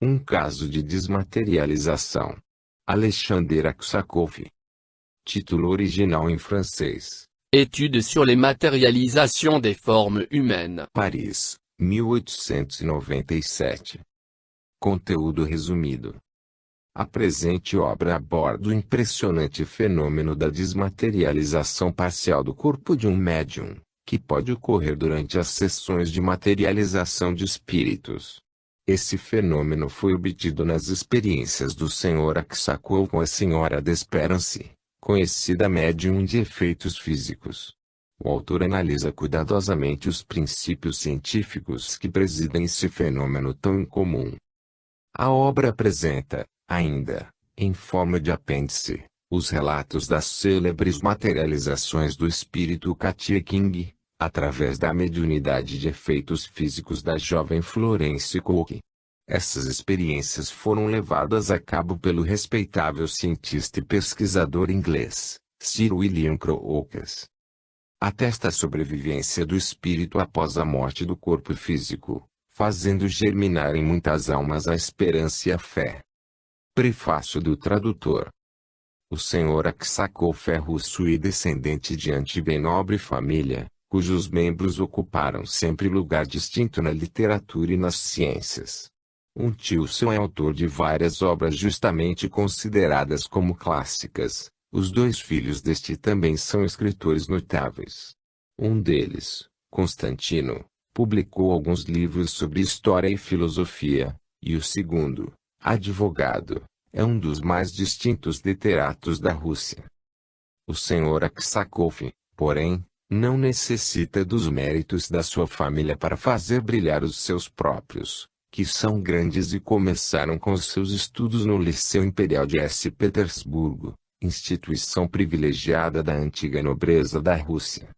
Um caso de desmaterialização. Alexander Aksakov. Título original em francês. Étude sur les matérialisations des formes humaines. Paris, 1897. Conteúdo resumido. A presente obra aborda o impressionante fenômeno da desmaterialização parcial do corpo de um médium, que pode ocorrer durante as sessões de materialização de espíritos. Esse fenômeno foi obtido nas experiências do Sr. Aksakov com a Sra. Desperance, conhecida médium de efeitos físicos. O autor analisa cuidadosamente os princípios científicos que presidem esse fenômeno tão incomum. A obra apresenta, ainda, em forma de apêndice, os relatos das célebres materializações do espírito Katia King, através da mediunidade de efeitos físicos da jovem Florence Cook. Essas experiências foram levadas a cabo pelo respeitável cientista e pesquisador inglês, Sir William Crookes. Atesta a sobrevivência do espírito após a morte do corpo físico, fazendo germinar em muitas almas a esperança e a fé. Prefácio do tradutor. O Sr. Aksakov é russo e descendente de antiga e nobre família, cujos membros ocuparam sempre lugar distinto na literatura e nas ciências. Um tio seu é autor de várias obras justamente consideradas como clássicas. Os dois filhos deste também são escritores notáveis. Um deles, Constantino, publicou alguns livros sobre história e filosofia, e o segundo, advogado, é um dos mais distintos literatos da Rússia. O Sr. Aksakov, porém, não necessita dos méritos da sua família para fazer brilhar os seus próprios, que são grandes e começaram com os seus estudos no Liceu Imperial de São Petersburgo, instituição privilegiada da antiga nobreza da Rússia.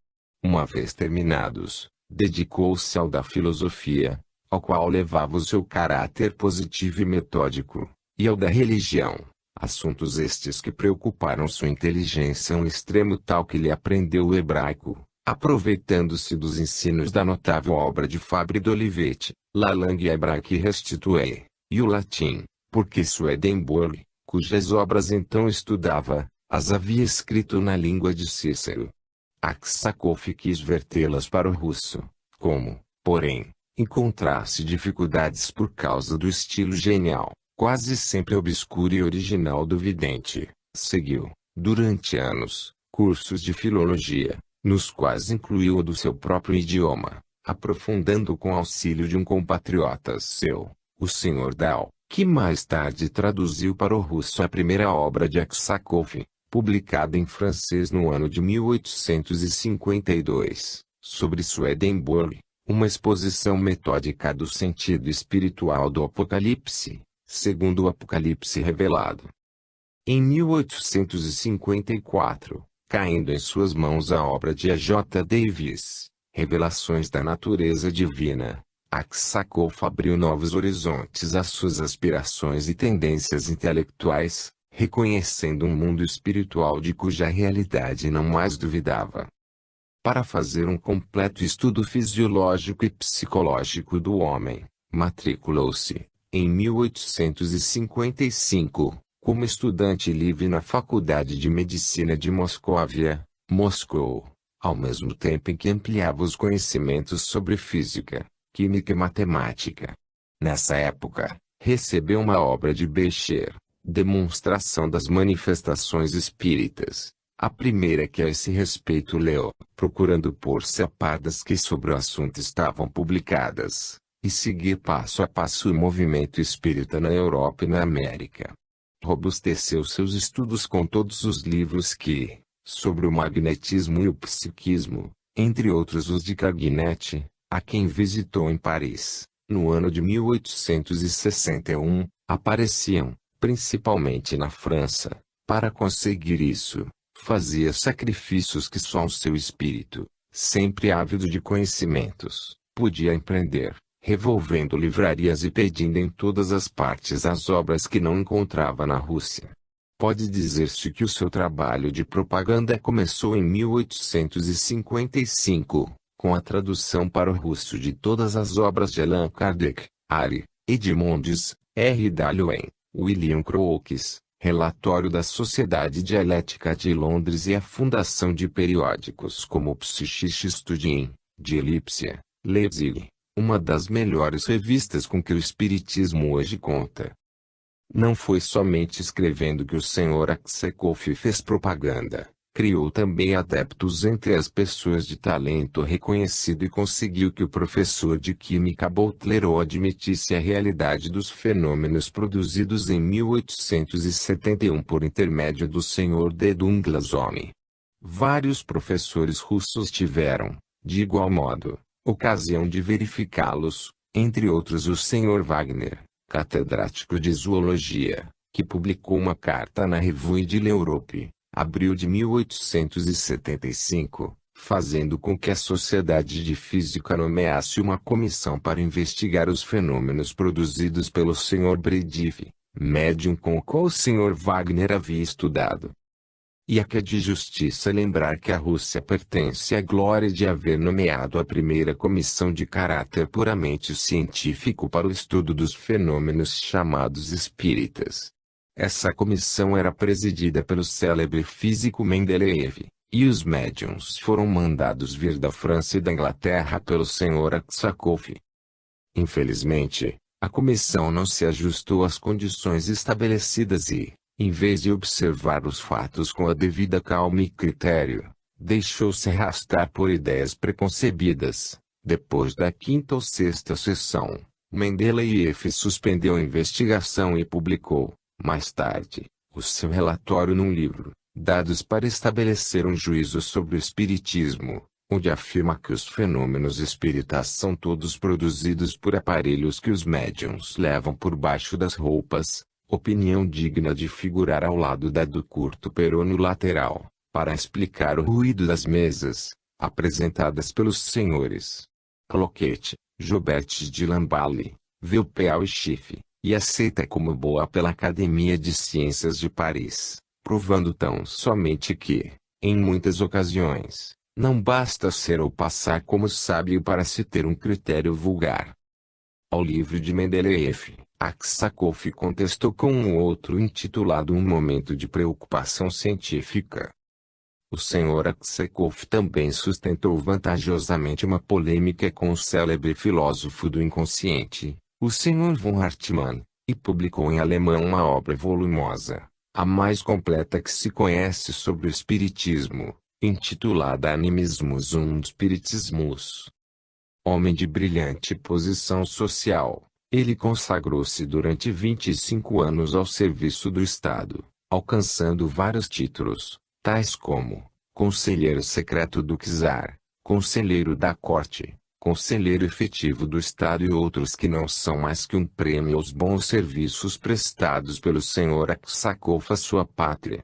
Uma vez terminados, dedicou-se ao da filosofia, ao qual levava o seu caráter positivo e metódico, e ao da religião, assuntos estes que preocuparam sua inteligência a um extremo tal que ele aprendeu o hebraico, aproveitando-se dos ensinos da notável obra de Fabre d'Olivet, La Langue Hébraïque Restituée, e o latim, porque Swedenborg, cujas obras então estudava, as havia escrito na língua de Cícero. Aksakov quis vertê-las para o russo, como, porém, encontrasse dificuldades por causa do estilo genial, quase sempre obscuro e original do vidente, seguiu, durante anos, cursos de filologia, nos quais incluiu o do seu próprio idioma, aprofundando com auxílio de um compatriota seu, o Sr. Dal, que mais tarde traduziu para o russo a primeira obra de Aksakov, publicada em francês no ano de 1852, sobre Swedenborg, uma exposição metódica do sentido espiritual do Apocalipse, segundo o Apocalipse revelado. Em 1854, caindo em suas mãos a obra de A. J. Davis, Revelações da Natureza Divina, Aksakov abriu novos horizontes às suas aspirações e tendências intelectuais, reconhecendo um mundo espiritual de cuja realidade não mais duvidava. Para fazer um completo estudo fisiológico e psicológico do homem, matriculou-se, em 1855, como estudante livre na Faculdade de Medicina de Moscóvia, Moscou, ao mesmo tempo em que ampliava os conhecimentos sobre física, química e matemática. Nessa época, recebeu uma obra de Becher, Demonstração das Manifestações Espíritas, a primeira que a esse respeito leu, procurando pôr-se a par das que sobre o assunto estavam publicadas, e seguir passo a passo o movimento espírita na Europa e na América. Robusteceu seus estudos com todos os livros que, sobre o magnetismo e o psiquismo, entre outros os de Cagnetti, a quem visitou em Paris, no ano de 1861, apareciam, principalmente na França. Para conseguir isso, fazia sacrifícios que só o seu espírito, sempre ávido de conhecimentos, podia empreender, revolvendo livrarias e pedindo em todas as partes as obras que não encontrava na Rússia. Pode dizer-se que o seu trabalho de propaganda começou em 1855, com a tradução para o russo de todas as obras de Allan Kardec, Ari, Edmondes, R. Darwin, William Crookes, Relatório da Sociedade Dialética de Londres e a fundação de periódicos como o Psychic Study de Lipsia, Leipzig, uma das melhores revistas com que o Espiritismo hoje conta. Não foi somente escrevendo que o Sr. Aksakov fez propaganda. Criou também adeptos entre as pessoas de talento reconhecido e conseguiu que o professor de química Boutleroux admitisse a realidade dos fenômenos produzidos em 1871 por intermédio do Sr. de Douglas Home. Vários professores russos tiveram, de igual modo, ocasião de verificá-los, entre outros o Sr. Wagner, catedrático de zoologia, que publicou uma carta na Revue de l'Europe, abril de 1875, fazendo com que a Sociedade de Física nomeasse uma comissão para investigar os fenômenos produzidos pelo Sr. Brediff, médium com o qual o Sr. Wagner havia estudado. E é que é de justiça lembrar que a Rússia pertence à glória de haver nomeado a primeira comissão de caráter puramente científico para o estudo dos fenômenos chamados espíritas. Essa comissão era presidida pelo célebre físico Mendeleev, e os médiuns foram mandados vir da França e da Inglaterra pelo Sr. Aksakov. Infelizmente, a comissão não se ajustou às condições estabelecidas e, em vez de observar os fatos com a devida calma e critério, deixou-se arrastar por ideias preconcebidas. Depois da quinta ou sexta sessão, Mendeleev suspendeu a investigação e publicou, mais tarde, o seu relatório num livro, Dados para estabelecer um juízo sobre o espiritismo, onde afirma que os fenômenos espíritas são todos produzidos por aparelhos que os médiuns levam por baixo das roupas, opinião digna de figurar ao lado da do curto perônio lateral, para explicar o ruído das mesas, apresentadas pelos senhores Cloquet, Jobert de Lamballe, Vilpeau e Schiff, e aceita como boa pela Academia de Ciências de Paris, provando tão somente que, em muitas ocasiões, não basta ser ou passar como sábio para se ter um critério vulgar. Ao livro de Mendeleev, Aksakov contestou com um outro intitulado Um Momento de Preocupação Científica. O Sr. Aksakov também sustentou vantajosamente uma polêmica com o célebre filósofo do inconsciente, o Sr. von Hartmann, e publicou em alemão uma obra volumosa, a mais completa que se conhece sobre o espiritismo, intitulada Animismus und Spiritismus. Homem de brilhante posição social, ele consagrou-se durante 25 anos ao serviço do Estado, alcançando vários títulos, tais como Conselheiro Secreto do Czar, Conselheiro da Corte, Conselheiro Efetivo do Estado e outros que não são mais que um prêmio aos bons serviços prestados pelo Sr. Aksakov à sua pátria.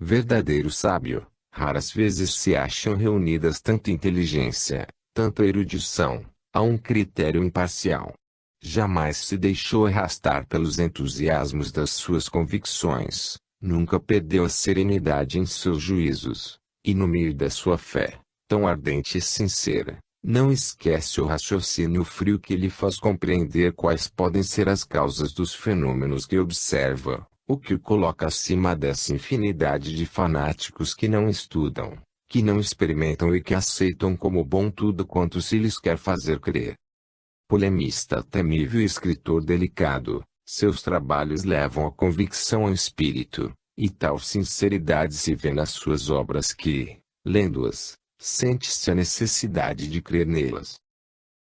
Verdadeiro sábio, raras vezes se acham reunidas tanta inteligência, tanta erudição, a um critério imparcial. Jamais se deixou arrastar pelos entusiasmos das suas convicções, nunca perdeu a serenidade em seus juízos, e no meio da sua fé, tão ardente e sincera, não esquece o raciocínio frio que lhe faz compreender quais podem ser as causas dos fenômenos que observa, o que o coloca acima dessa infinidade de fanáticos que não estudam, que não experimentam e que aceitam como bom tudo quanto se lhes quer fazer crer. Polemista temível e escritor delicado, seus trabalhos levam a convicção ao espírito, e tal sinceridade se vê nas suas obras que, lendo-as, sente-se a necessidade de crer nelas.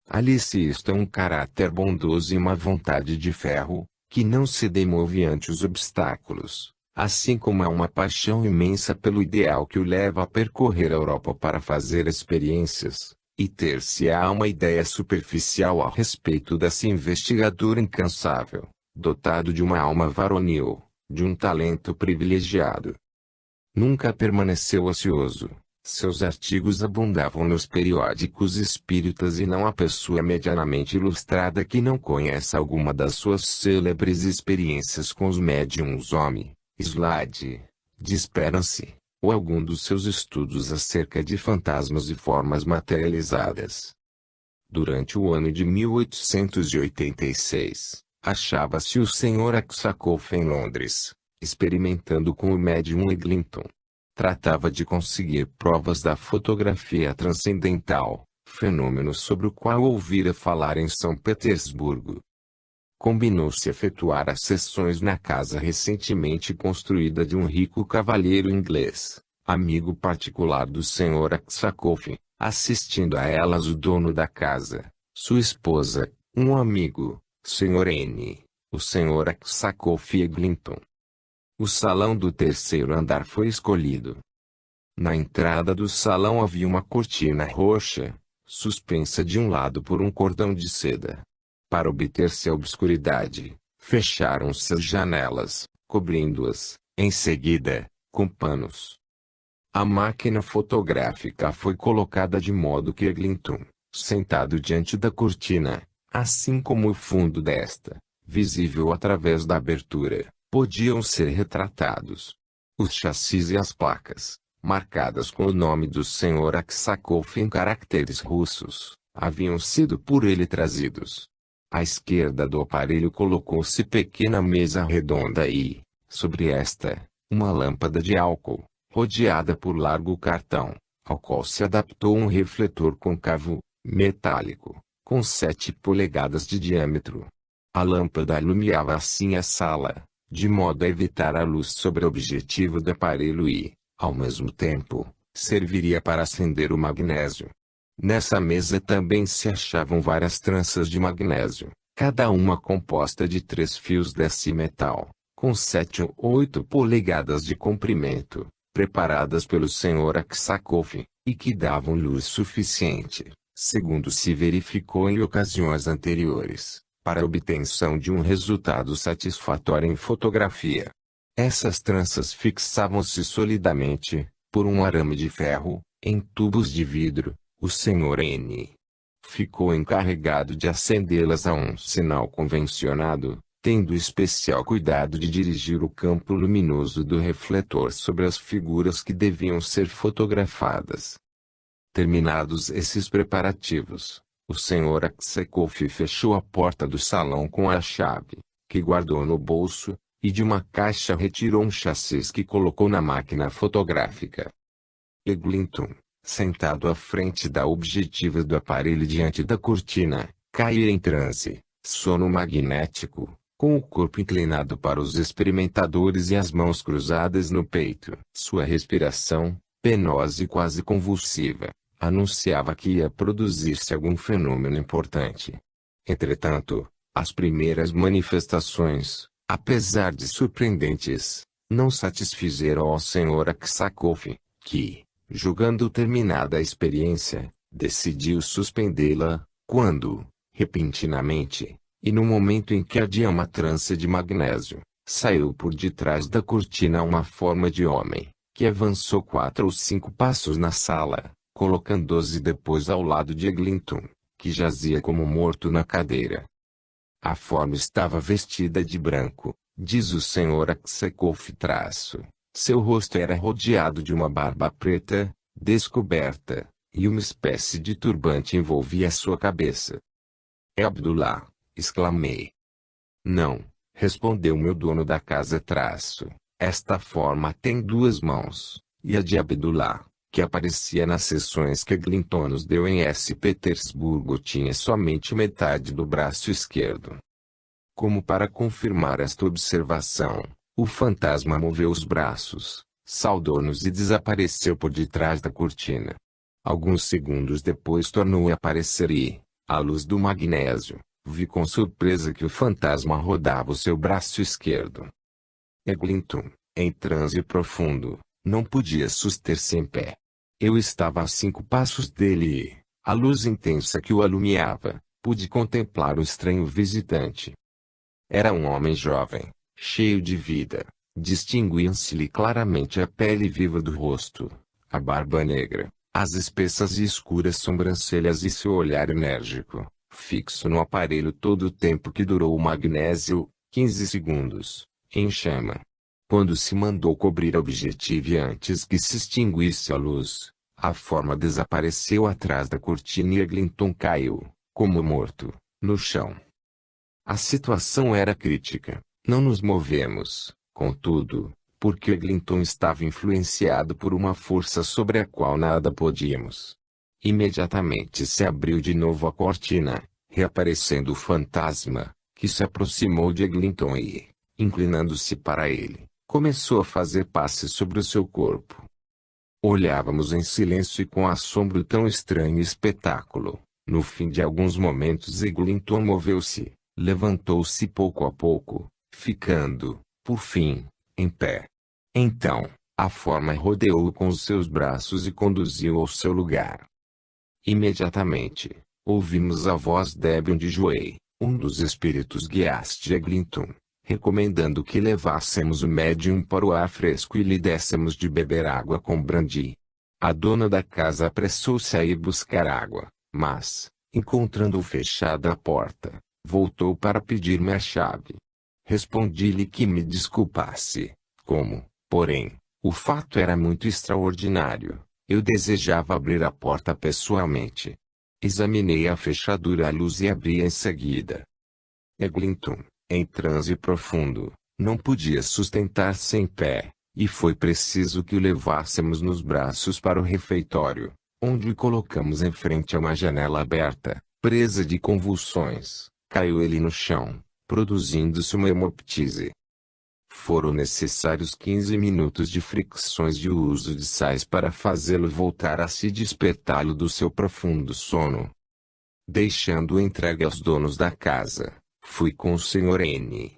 Ali-se isto é um caráter bondoso e uma vontade de ferro, que não se demove ante os obstáculos, assim como há uma paixão imensa pelo ideal que o leva a percorrer a Europa para fazer experiências, e ter-se-á uma ideia superficial a respeito desse investigador incansável, dotado de uma alma varonil, de um talento privilegiado. Nunca permaneceu ocioso. Seus artigos abundavam nos periódicos espíritas e não há pessoa medianamente ilustrada que não conheça alguma das suas célebres experiências com os médiuns Home, Slade, Disperance, ou algum dos seus estudos acerca de fantasmas e formas materializadas. Durante o ano de 1886, Achava-se o Sr. Aksakoff em Londres, experimentando com o médium Eglinton. Tratava de conseguir provas da fotografia transcendental, fenômeno sobre o qual ouvira falar em São Petersburgo. Combinou-se efetuar as sessões na casa recentemente construída de um rico cavalheiro inglês, amigo particular do Sr. Aksakoff, assistindo a elas o dono da casa, sua esposa, um amigo, Sr. N., o Sr. Aksakoff Eglinton. O salão do terceiro andar foi escolhido. Na entrada do salão havia uma cortina roxa, suspensa de um lado por um cordão de seda. Para obter-se a obscuridade, fecharam-se as janelas, cobrindo-as, em seguida, com panos. A máquina fotográfica foi colocada de modo que Eglinton, sentado diante da cortina, assim como o fundo desta, visível através da abertura, podiam ser retratados. Os chassis e as placas, marcadas com o nome do Sr. Aksakoff em caracteres russos, haviam sido por ele trazidos. À esquerda do aparelho colocou-se pequena mesa redonda e, sobre esta, uma lâmpada de álcool, rodeada por largo cartão, ao qual se adaptou um refletor côncavo, metálico, com 7 polegadas de diâmetro. A lâmpada iluminava assim a sala, de modo a evitar a luz sobre o objetivo do aparelho e, ao mesmo tempo, serviria para acender o magnésio. Nessa mesa também se achavam várias tranças de magnésio, cada uma composta de 3 fios desse metal, com 7 ou 8 polegadas de comprimento, preparadas pelo Sr. Aksakoff, e que davam luz suficiente, segundo se verificou em ocasiões anteriores, para a obtenção de um resultado satisfatório em fotografia. Essas tranças fixavam-se solidamente, por um arame de ferro, em tubos de vidro. O Sr. N. ficou encarregado de acendê-las a um sinal convencionado, tendo especial cuidado de dirigir o campo luminoso do refletor sobre as figuras que deviam ser fotografadas. Terminados esses preparativos, o Sr. Aksakoff fechou a porta do salão com a chave, que guardou no bolso, e de uma caixa retirou um chassi que colocou na máquina fotográfica. Eglinton, sentado à frente da objetiva do aparelho diante da cortina, caía em transe, sono magnético, com o corpo inclinado para os experimentadores e as mãos cruzadas no peito. Sua respiração, penosa e quase convulsiva, anunciava que ia produzir-se algum fenômeno importante. Entretanto, as primeiras manifestações, apesar de surpreendentes, não satisfizeram ao Sr. Aksakoff, que, julgando terminada a experiência, decidiu suspendê-la, quando, repentinamente, e no momento em que ardia uma trança de magnésio, saiu por detrás da cortina uma forma de homem, que avançou 4 ou 5 passos na sala, colocando-se depois ao lado de Eglinton, que jazia como morto na cadeira. A forma estava vestida de branco, diz o Sr. Aksakoff. Seu rosto era rodeado de uma barba preta, descoberta, e uma espécie de turbante envolvia sua cabeça. É Abdullah, exclamei. Não, respondeu meu dono da casa. Esta forma tem 2 mãos, e a de Abdullah, que aparecia nas sessões que Eglinton nos deu em S. Petersburgo, tinha somente metade do braço esquerdo. Como para confirmar esta observação, o fantasma moveu os braços, saudou-nos e desapareceu por detrás da cortina. Alguns segundos depois tornou a aparecer e, à luz do magnésio, vi com surpresa que o fantasma rodava o seu braço esquerdo. Eglinton, em transe profundo, não podia suster-se em pé. Eu estava a 5 passos dele e, à luz intensa que o alumiava, pude contemplar o estranho visitante. Era um homem jovem, cheio de vida. Distinguiam-se-lhe claramente a pele viva do rosto, a barba negra, as espessas e escuras sobrancelhas e seu olhar enérgico, fixo no aparelho todo o tempo que durou o magnésio, 15 segundos, em chama. Quando se mandou cobrir a objetiva e antes que se extinguisse a luz, a forma desapareceu atrás da cortina e Eglinton caiu, como morto, no chão. A situação era crítica. Não nos movemos, contudo, porque Eglinton estava influenciado por uma força sobre a qual nada podíamos. Imediatamente se abriu de novo a cortina, reaparecendo o fantasma, que se aproximou de Eglinton e, inclinando-se para ele, começou a fazer passes sobre o seu corpo. Olhávamos em silêncio e com assombro tão estranho espetáculo. No fim de alguns momentos Eglinton moveu-se, levantou-se pouco a pouco, ficando, por fim, em pé. Então, a forma rodeou-o com os seus braços e conduziu-o ao seu lugar. Imediatamente, ouvimos a voz débil de Joey, um dos espíritos guias de Eglinton, recomendando que levássemos o médium para o ar fresco e lhe dessemos de beber água com brandy. A dona da casa apressou-se a ir buscar água, mas, encontrando-o fechada a porta, voltou para pedir-me a chave. Respondi-lhe que me desculpasse, porém, o fato era muito extraordinário. Eu desejava abrir a porta pessoalmente. Examinei a fechadura à luz e abri em seguida. Eglinton, em transe profundo, não podia sustentar-se em pé, e foi preciso que o levássemos nos braços para o refeitório, onde o colocamos em frente a uma janela aberta. Presa de convulsões, caiu ele no chão, produzindo-se uma hemoptise. Foram necessários 15 minutos de fricções e o uso de sais para fazê-lo voltar a se despertá-lo do seu profundo sono. Deixando-o entregue aos donos da casa, fui com o Sr. N.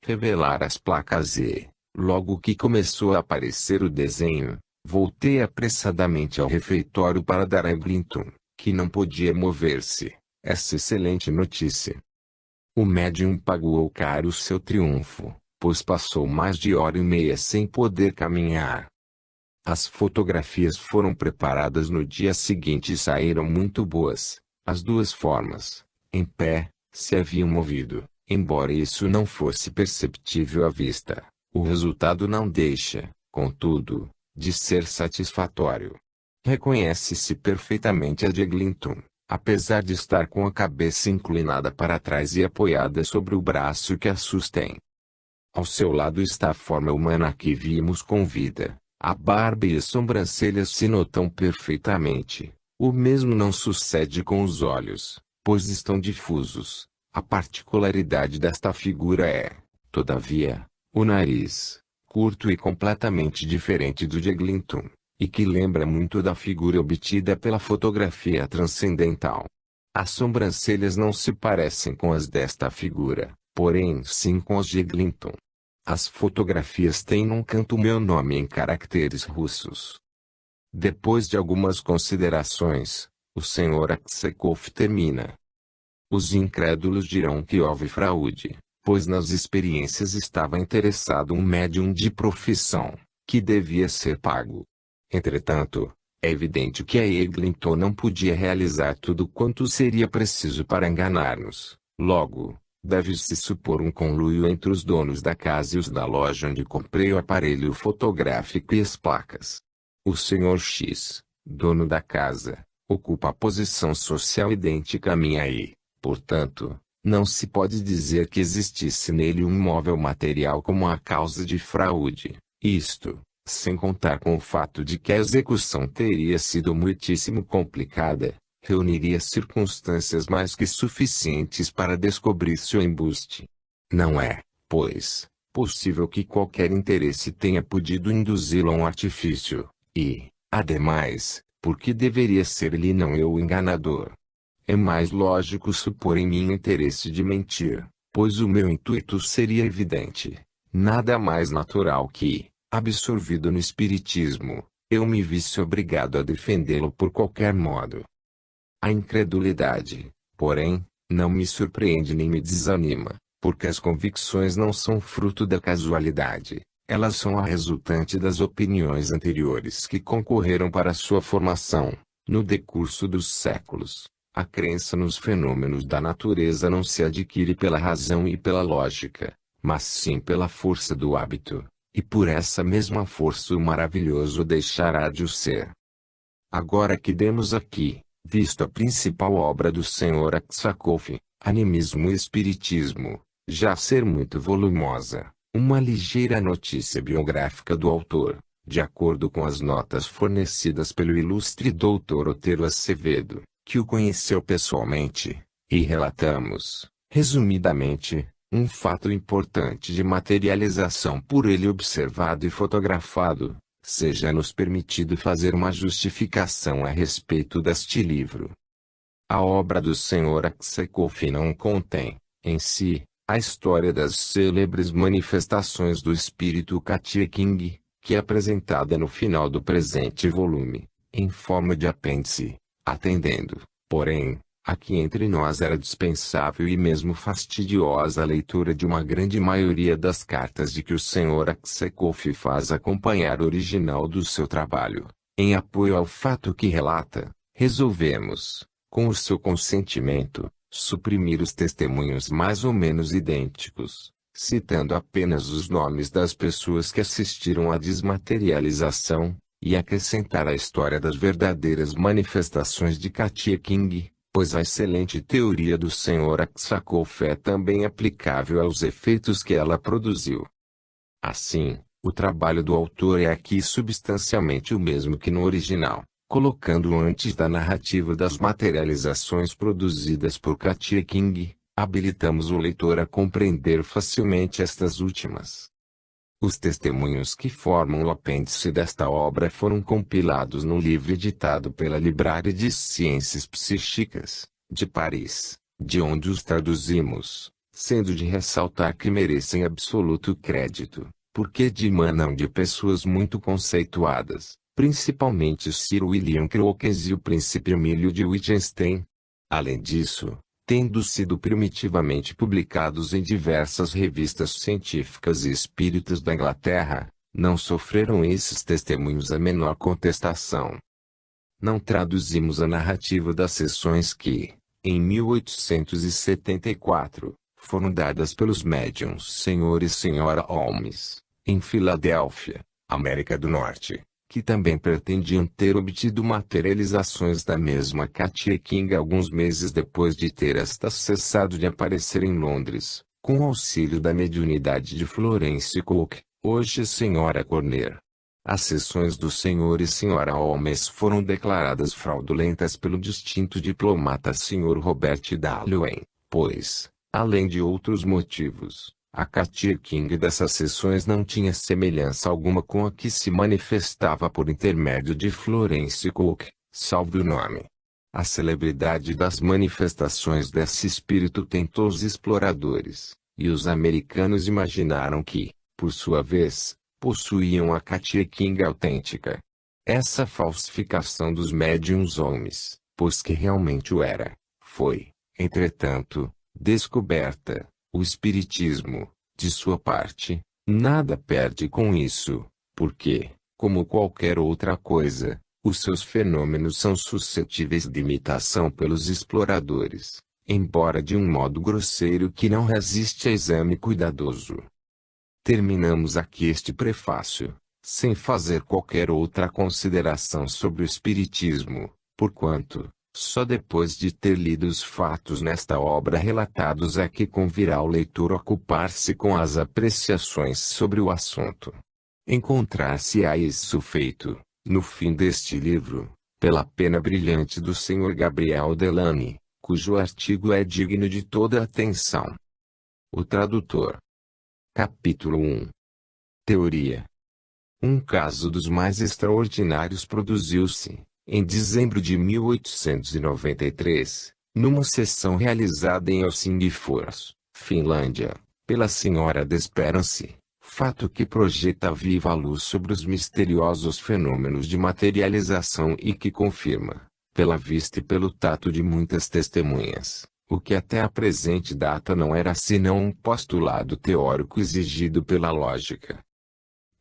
revelar as placas e, logo que começou a aparecer o desenho, voltei apressadamente ao refeitório para dar a Eglinton, que não podia mover-se, essa excelente notícia. O médium pagou caro o seu triunfo, pois passou mais de hora e meia sem poder caminhar. As fotografias foram preparadas no dia seguinte e saíram muito boas. As duas formas, em pé, se haviam movido, embora isso não fosse perceptível à vista. O resultado não deixa, contudo, de ser satisfatório. Reconhece-se perfeitamente a de Eglinton, apesar de estar com a cabeça inclinada para trás e apoiada sobre o braço que a sustém. Ao seu lado está a forma humana que vimos com vida. A barba e as sobrancelhas se notam perfeitamente. O mesmo não sucede com os olhos, pois estão difusos. A particularidade desta figura é, todavia, o nariz, curto e completamente diferente do de Eglinton, e que lembra muito da figura obtida pela fotografia transcendental. As sobrancelhas não se parecem com as desta figura, porém sim com as de Eglinton. As fotografias têm num canto meu nome em caracteres russos. Depois de algumas considerações, o Sr. Aksakov termina. Os incrédulos dirão que houve fraude, pois nas experiências estava interessado um médium de profissão, que devia ser pago. Entretanto, é evidente que a Eglinton não podia realizar tudo quanto seria preciso para enganar-nos. Logo, deve-se supor um conluio entre os donos da casa e os da loja onde comprei o aparelho fotográfico e as placas. O Sr. X, dono da casa, ocupa a posição social idêntica à minha e, portanto, não se pode dizer que existisse nele um móvel material como a causa de fraude. Isto, sem contar com o fato de que a execução teria sido muitíssimo complicada, reuniria circunstâncias mais que suficientes para descobrir seu embuste. Não é, pois, possível que qualquer interesse tenha podido induzi-lo a um artifício, e, ademais, porque deveria ser ele e não eu o enganador. É mais lógico supor em mim interesse de mentir, pois o meu intuito seria evidente. Nada mais natural que, absorvido no espiritismo, eu me visse obrigado a defendê-lo por qualquer modo. A incredulidade, porém, não me surpreende nem me desanima, porque as convicções não são fruto da casualidade, elas são a resultante das opiniões anteriores que concorreram para sua formação, no decurso dos séculos. A crença nos fenômenos da natureza não se adquire pela razão e pela lógica, mas sim pela força do hábito, e por essa mesma força o maravilhoso deixará de o ser. Agora que demos aqui, visto a principal obra do Sr. Aksakov, Animismo e Espiritismo, já ser muito volumosa. Uma ligeira notícia biográfica do autor, de acordo com as notas fornecidas pelo ilustre Dr. Otero Acevedo, que o conheceu pessoalmente, e relatamos, resumidamente, um fato importante de materialização por ele observado e fotografado. Seja-nos permitido fazer uma justificação a respeito deste livro. A obra do Sr. Aksakov não contém, em si, a história das célebres manifestações do espírito Katia King, que é apresentada no final do presente volume, em forma de apêndice, atendendo, porém, a que entre nós era dispensável e mesmo fastidiosa a leitura de uma grande maioria das cartas de que o Sr. Aksakov faz acompanhar o original do seu trabalho. Em apoio ao fato que relata, resolvemos, com o seu consentimento, suprimir os testemunhos mais ou menos idênticos, citando apenas os nomes das pessoas que assistiram à desmaterialização, e acrescentar a história das verdadeiras manifestações de Katia King, pois a excelente teoria do Sr. Aksakov é também aplicável aos efeitos que ela produziu. Assim, o trabalho do autor é aqui substancialmente o mesmo que no original, colocando antes da narrativa das materializações produzidas por Katia King, habilitamos o leitor a compreender facilmente estas últimas. Os testemunhos que formam o apêndice desta obra foram compilados no livro editado pela Livraria de Ciências Psíquicas, de Paris, de onde os traduzimos, sendo de ressaltar que merecem absoluto crédito, porque dimanam de pessoas muito conceituadas, principalmente Sir William Crookes e o príncipe Emílio de Wittgenstein. Além disso, tendo sido primitivamente publicados em diversas revistas científicas e espíritas da Inglaterra, não sofreram esses testemunhos a menor contestação. Não traduzimos a narrativa das sessões que, em 1874, foram dadas pelos médiuns Sr. e Sra. Holmes, em Filadélfia, América do Norte, que também pretendiam ter obtido materializações da mesma Katia King alguns meses depois de ter esta cessado de aparecer em Londres, com o auxílio da mediunidade de Florence Cook, hoje Sra. Corner. As sessões do Sr. e Sra. Holmes foram declaradas fraudulentas pelo distinto diplomata Sr. Robert Darwin, pois, além de outros motivos, a Katia King dessas sessões não tinha semelhança alguma com a que se manifestava por intermédio de Florence Cook, salvo o nome. A celebridade das manifestações desse espírito tentou os exploradores, e os americanos imaginaram que, por sua vez, possuíam a Katia King autêntica. Essa falsificação dos médiuns Holmes, pois que realmente o era, foi, entretanto, descoberta. O espiritismo, de sua parte, nada perde com isso, porque, como qualquer outra coisa, os seus fenômenos são suscetíveis de imitação pelos exploradores, embora de um modo grosseiro que não resiste a exame cuidadoso. Terminamos aqui este prefácio, sem fazer qualquer outra consideração sobre o espiritismo, porquanto, só depois de ter lido os fatos nesta obra relatados é que convirá ao leitor ocupar-se com as apreciações sobre o assunto. Encontrar-se-á isso feito, no fim deste livro, pela pena brilhante do Sr. Gabriel Delany, cujo artigo é digno de toda atenção. O tradutor. Capítulo 1. Teoria. Um caso dos mais extraordinários produziu-se, em dezembro de 1893, numa sessão realizada em Helsingfors, Finlândia, pela Sra. Desperance, fato que projeta viva luz sobre os misteriosos fenômenos de materialização e que confirma, pela vista e pelo tato de muitas testemunhas, o que até a presente data não era senão um postulado teórico exigido pela lógica.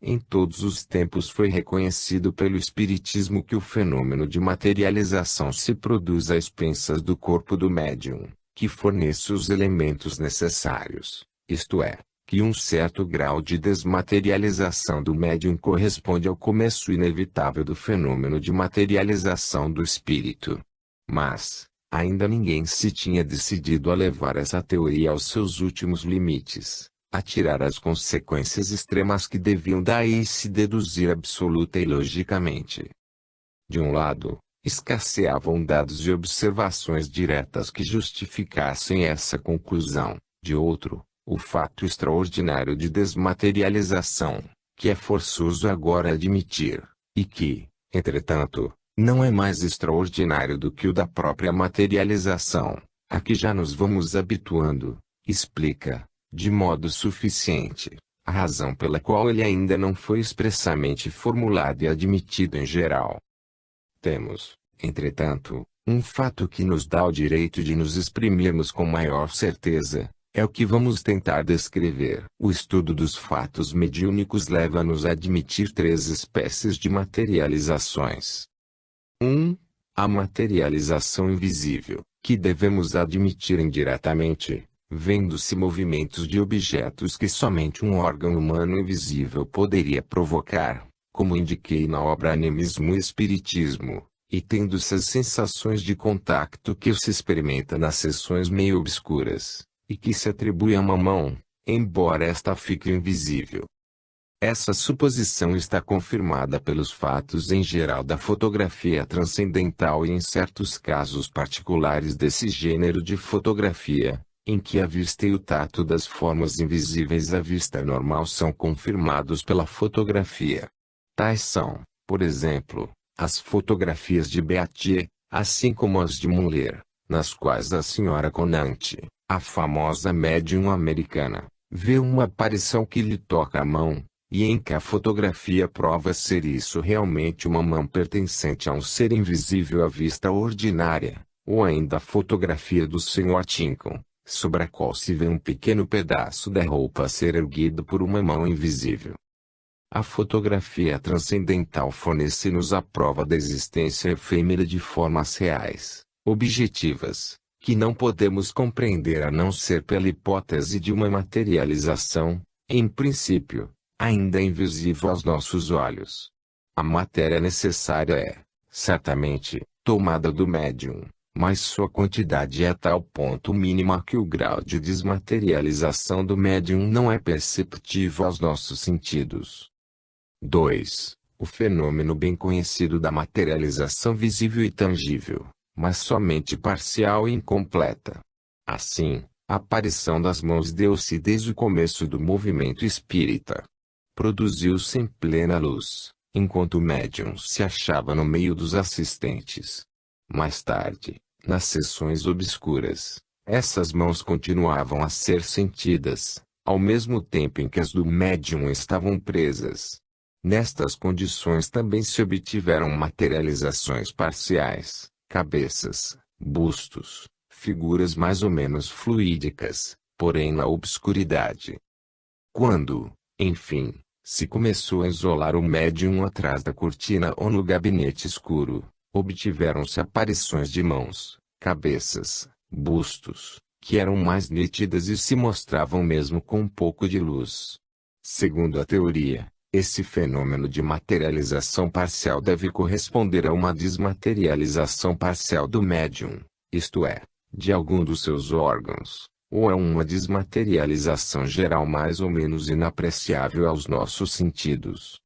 Em todos os tempos foi reconhecido pelo Espiritismo que o fenômeno de materialização se produz às expensas do corpo do médium, que fornece os elementos necessários, isto é, que um certo grau de desmaterialização do médium corresponde ao começo inevitável do fenômeno de materialização do espírito. Mas, Ainda ninguém se tinha decidido a levar essa teoria aos seus últimos limites, a tirar as consequências extremas que deviam daí se deduzir absoluta e logicamente. De um lado, escasseavam dados e observações diretas que justificassem essa conclusão. De outro, o fato extraordinário de desmaterialização, que é forçoso agora admitir, e que, entretanto, não é mais extraordinário do que o da própria materialização, a que já nos vamos habituando, explica, de modo suficiente, a razão pela qual ele ainda não foi expressamente formulado e admitido em geral. Temos, entretanto, um fato que nos dá o direito de nos exprimirmos com maior certeza. É o que vamos tentar descrever. O estudo dos fatos mediúnicos leva-nos a admitir 3 espécies de materializações. 1. A materialização invisível, que devemos admitir indiretamente, vendo-se movimentos de objetos que somente um órgão humano invisível poderia provocar, como indiquei na obra Animismo e Espiritismo, e tendo-se as sensações de contacto que se experimenta nas sessões meio obscuras, e que se atribui a uma mão, embora esta fique invisível. Essa suposição está confirmada pelos fatos em geral da fotografia transcendental e em certos casos particulares desse gênero de fotografia, em que a vista e o tato das formas invisíveis à vista normal são confirmados pela fotografia. Tais são, por exemplo, as fotografias de Beatier, assim como as de Muller, nas quais a senhora Conant, a famosa médium americana, vê uma aparição que lhe toca a mão, e em que a fotografia prova ser isso realmente uma mão pertencente a um ser invisível à vista ordinária, ou ainda a fotografia do Sr. Tinkham, sobre a qual se vê um pequeno pedaço da roupa a ser erguido por uma mão invisível. A fotografia transcendental fornece-nos a prova da existência efêmera de formas reais, objetivas, que não podemos compreender a não ser pela hipótese de uma materialização, em princípio, ainda invisível aos nossos olhos. A matéria necessária é, certamente, tomada do médium, mas sua quantidade é a tal ponto mínima que o grau de desmaterialização do médium não é perceptível aos nossos sentidos. 2. O fenômeno bem conhecido da materialização visível e tangível, mas somente parcial e incompleta. Assim, a aparição das mãos deu-se desde o começo do movimento espírita. Produziu-se em plena luz, enquanto o médium se achava no meio dos assistentes. Mais tarde, nas sessões obscuras, essas mãos continuavam a ser sentidas, ao mesmo tempo em que as do médium estavam presas. Nestas condições também se obtiveram materializações parciais, cabeças, bustos, figuras mais ou menos fluídicas, porém na obscuridade. Quando, enfim, se começou a isolar o médium atrás da cortina ou no gabinete escuro, obtiveram-se aparições de mãos, cabeças, bustos, que eram mais nítidas e se mostravam mesmo com um pouco de luz. Segundo a teoria, esse fenômeno de materialização parcial deve corresponder a uma desmaterialização parcial do médium, isto é, de algum dos seus órgãos, ou a uma desmaterialização geral mais ou menos inapreciável aos nossos sentidos.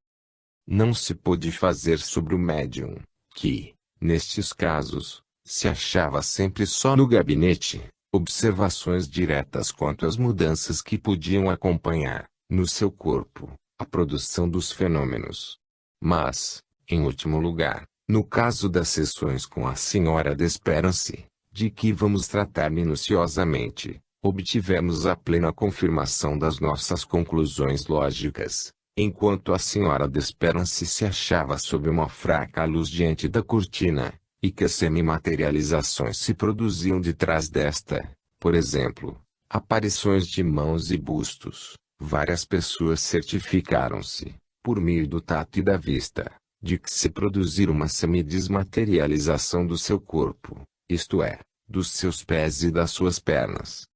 Não se pôde fazer sobre o médium, que, nestes casos, se achava sempre só no gabinete, observações diretas quanto às mudanças que podiam acompanhar, no seu corpo, a produção dos fenômenos. Mas, em último lugar, no caso das sessões com a Senhora Desperance, de que vamos tratar minuciosamente, obtivemos a plena confirmação das nossas conclusões lógicas, enquanto a Senhora Desperance se achava sob uma fraca luz diante da cortina, e que as semimaterializações se produziam de trás desta, por exemplo, aparições de mãos e bustos. Várias pessoas certificaram-se, por meio do tato e da vista, de que se produzir uma semidesmaterialização do seu corpo, isto é, dos seus pés e das suas pernas.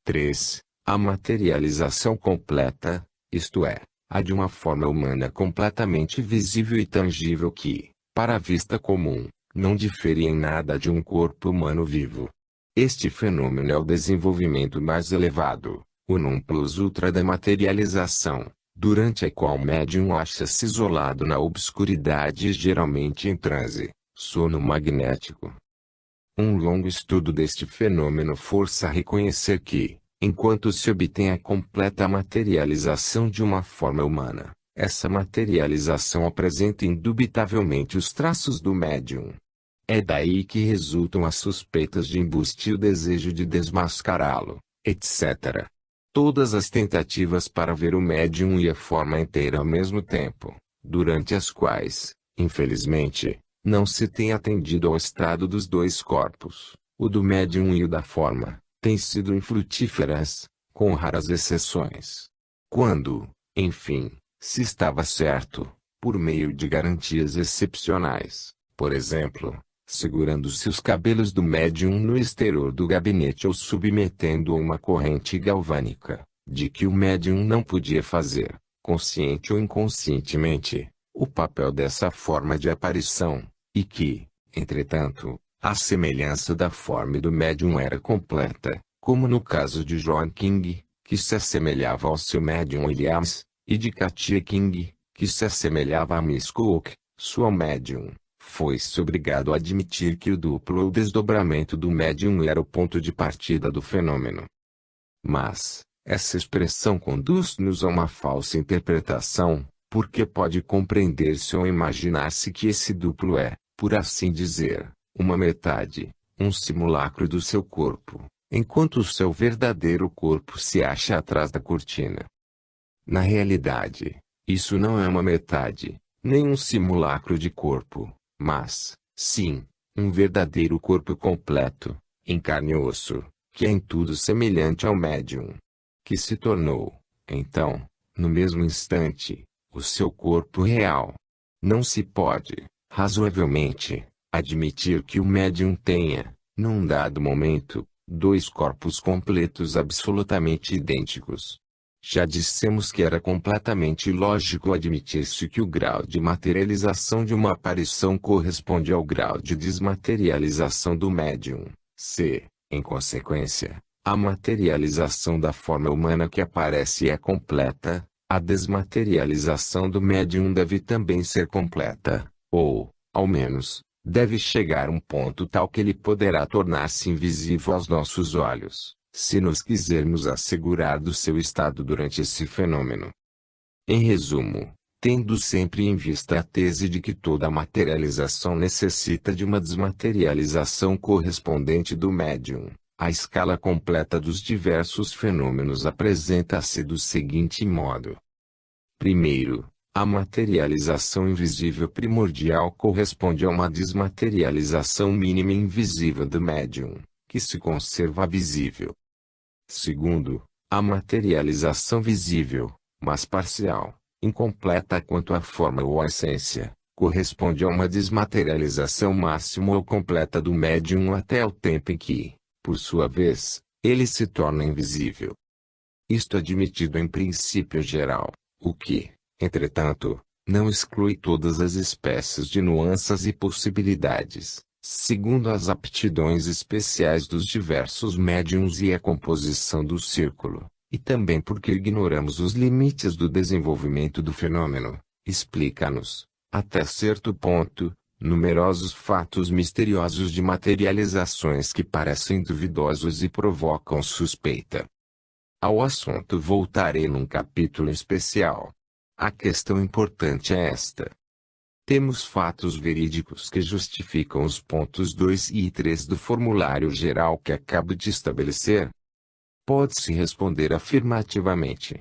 3. A materialização completa, isto é, a de uma forma humana completamente visível e tangível que, para a vista comum, não diferia em nada de um corpo humano vivo. Este fenômeno é o desenvolvimento mais elevado, o non plus ultra da materialização, durante a qual o médium acha-se isolado na obscuridade e geralmente em transe, sono magnético. Um longo estudo deste fenômeno força a reconhecer que, enquanto se obtém a completa materialização de uma forma humana, essa materialização apresenta indubitavelmente os traços do médium. É daí que resultam as suspeitas de embuste e o desejo de desmascará-lo, etc. Todas as tentativas para ver o médium e a forma inteira ao mesmo tempo, durante as quais, infelizmente, não se tem atendido ao estado dos dois corpos, o do médium e o da forma, têm sido infrutíferas, com raras exceções. Quando, enfim, se estava certo, por meio de garantias excepcionais, por exemplo, segurando-se os cabelos do médium no exterior do gabinete ou submetendo-o a uma corrente galvânica, de que o médium não podia fazer, consciente ou inconscientemente, o papel dessa forma de aparição, e que, entretanto, a semelhança da forma e do médium era completa, como no caso de John King, que se assemelhava ao seu médium Williams, e de Katia King, que se assemelhava a Miss Cook, sua médium. Foi-se obrigado a admitir que o duplo ou desdobramento do médium era o ponto de partida do fenômeno. Mas, essa expressão conduz-nos a uma falsa interpretação, porque pode compreender-se ou imaginar-se que esse duplo é, por assim dizer, uma metade, um simulacro do seu corpo, enquanto o seu verdadeiro corpo se acha atrás da cortina. Na realidade, isso não é uma metade, nem um simulacro de corpo, mas, sim, um verdadeiro corpo completo, em carne e osso, que é em tudo semelhante ao médium, que se tornou, então, no mesmo instante, o seu corpo real. Não se pode, razoavelmente, admitir que o médium tenha, num dado momento, dois corpos completos absolutamente idênticos. Já dissemos que era completamente ilógico admitir-se que o grau de materialização de uma aparição corresponde ao grau de desmaterialização do médium, se, em consequência, a materialização da forma humana que aparece é completa, a desmaterialização do médium deve também ser completa, ou, ao menos, deve chegar a um ponto tal que ele poderá tornar-se invisível aos nossos olhos, se nos quisermos assegurar do seu estado durante esse fenômeno. Em resumo, tendo sempre em vista a tese de que toda materialização necessita de uma desmaterialização correspondente do médium, a escala completa dos diversos fenômenos apresenta-se do seguinte modo. Primeiro, a materialização invisível primordial corresponde a uma desmaterialização mínima invisível do médium, que se conserva visível. Segundo, a materialização visível, mas parcial, incompleta quanto à forma ou à essência, corresponde a uma desmaterialização máxima ou completa do médium até o tempo em que, por sua vez, ele se torna invisível. Isto admitido em princípio geral, o que, entretanto, não exclui todas as espécies de nuances e possibilidades, segundo as aptidões especiais dos diversos médiums e a composição do círculo, e também porque ignoramos os limites do desenvolvimento do fenômeno, explica-nos, até certo ponto, numerosos fatos misteriosos de materializações que parecem duvidosos e provocam suspeita. Ao assunto voltarei num capítulo especial. A questão importante é esta. Temos fatos verídicos que justificam os pontos 2 e 3 do formulário geral que acabo de estabelecer? Pode-se responder afirmativamente.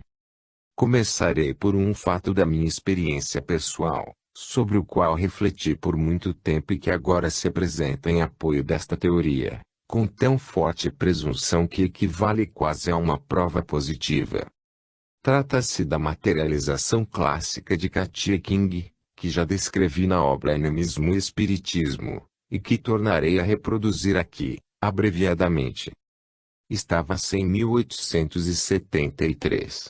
Começarei por um fato da minha experiência pessoal, sobre o qual refleti por muito tempo e que agora se apresenta em apoio desta teoria, com tão forte presunção que equivale quase a uma prova positiva. Trata-se da materialização clássica de Katia King, que já descrevi na obra Animismo e Espiritismo, e que tornarei a reproduzir aqui, abreviadamente. Estava-se em 1873.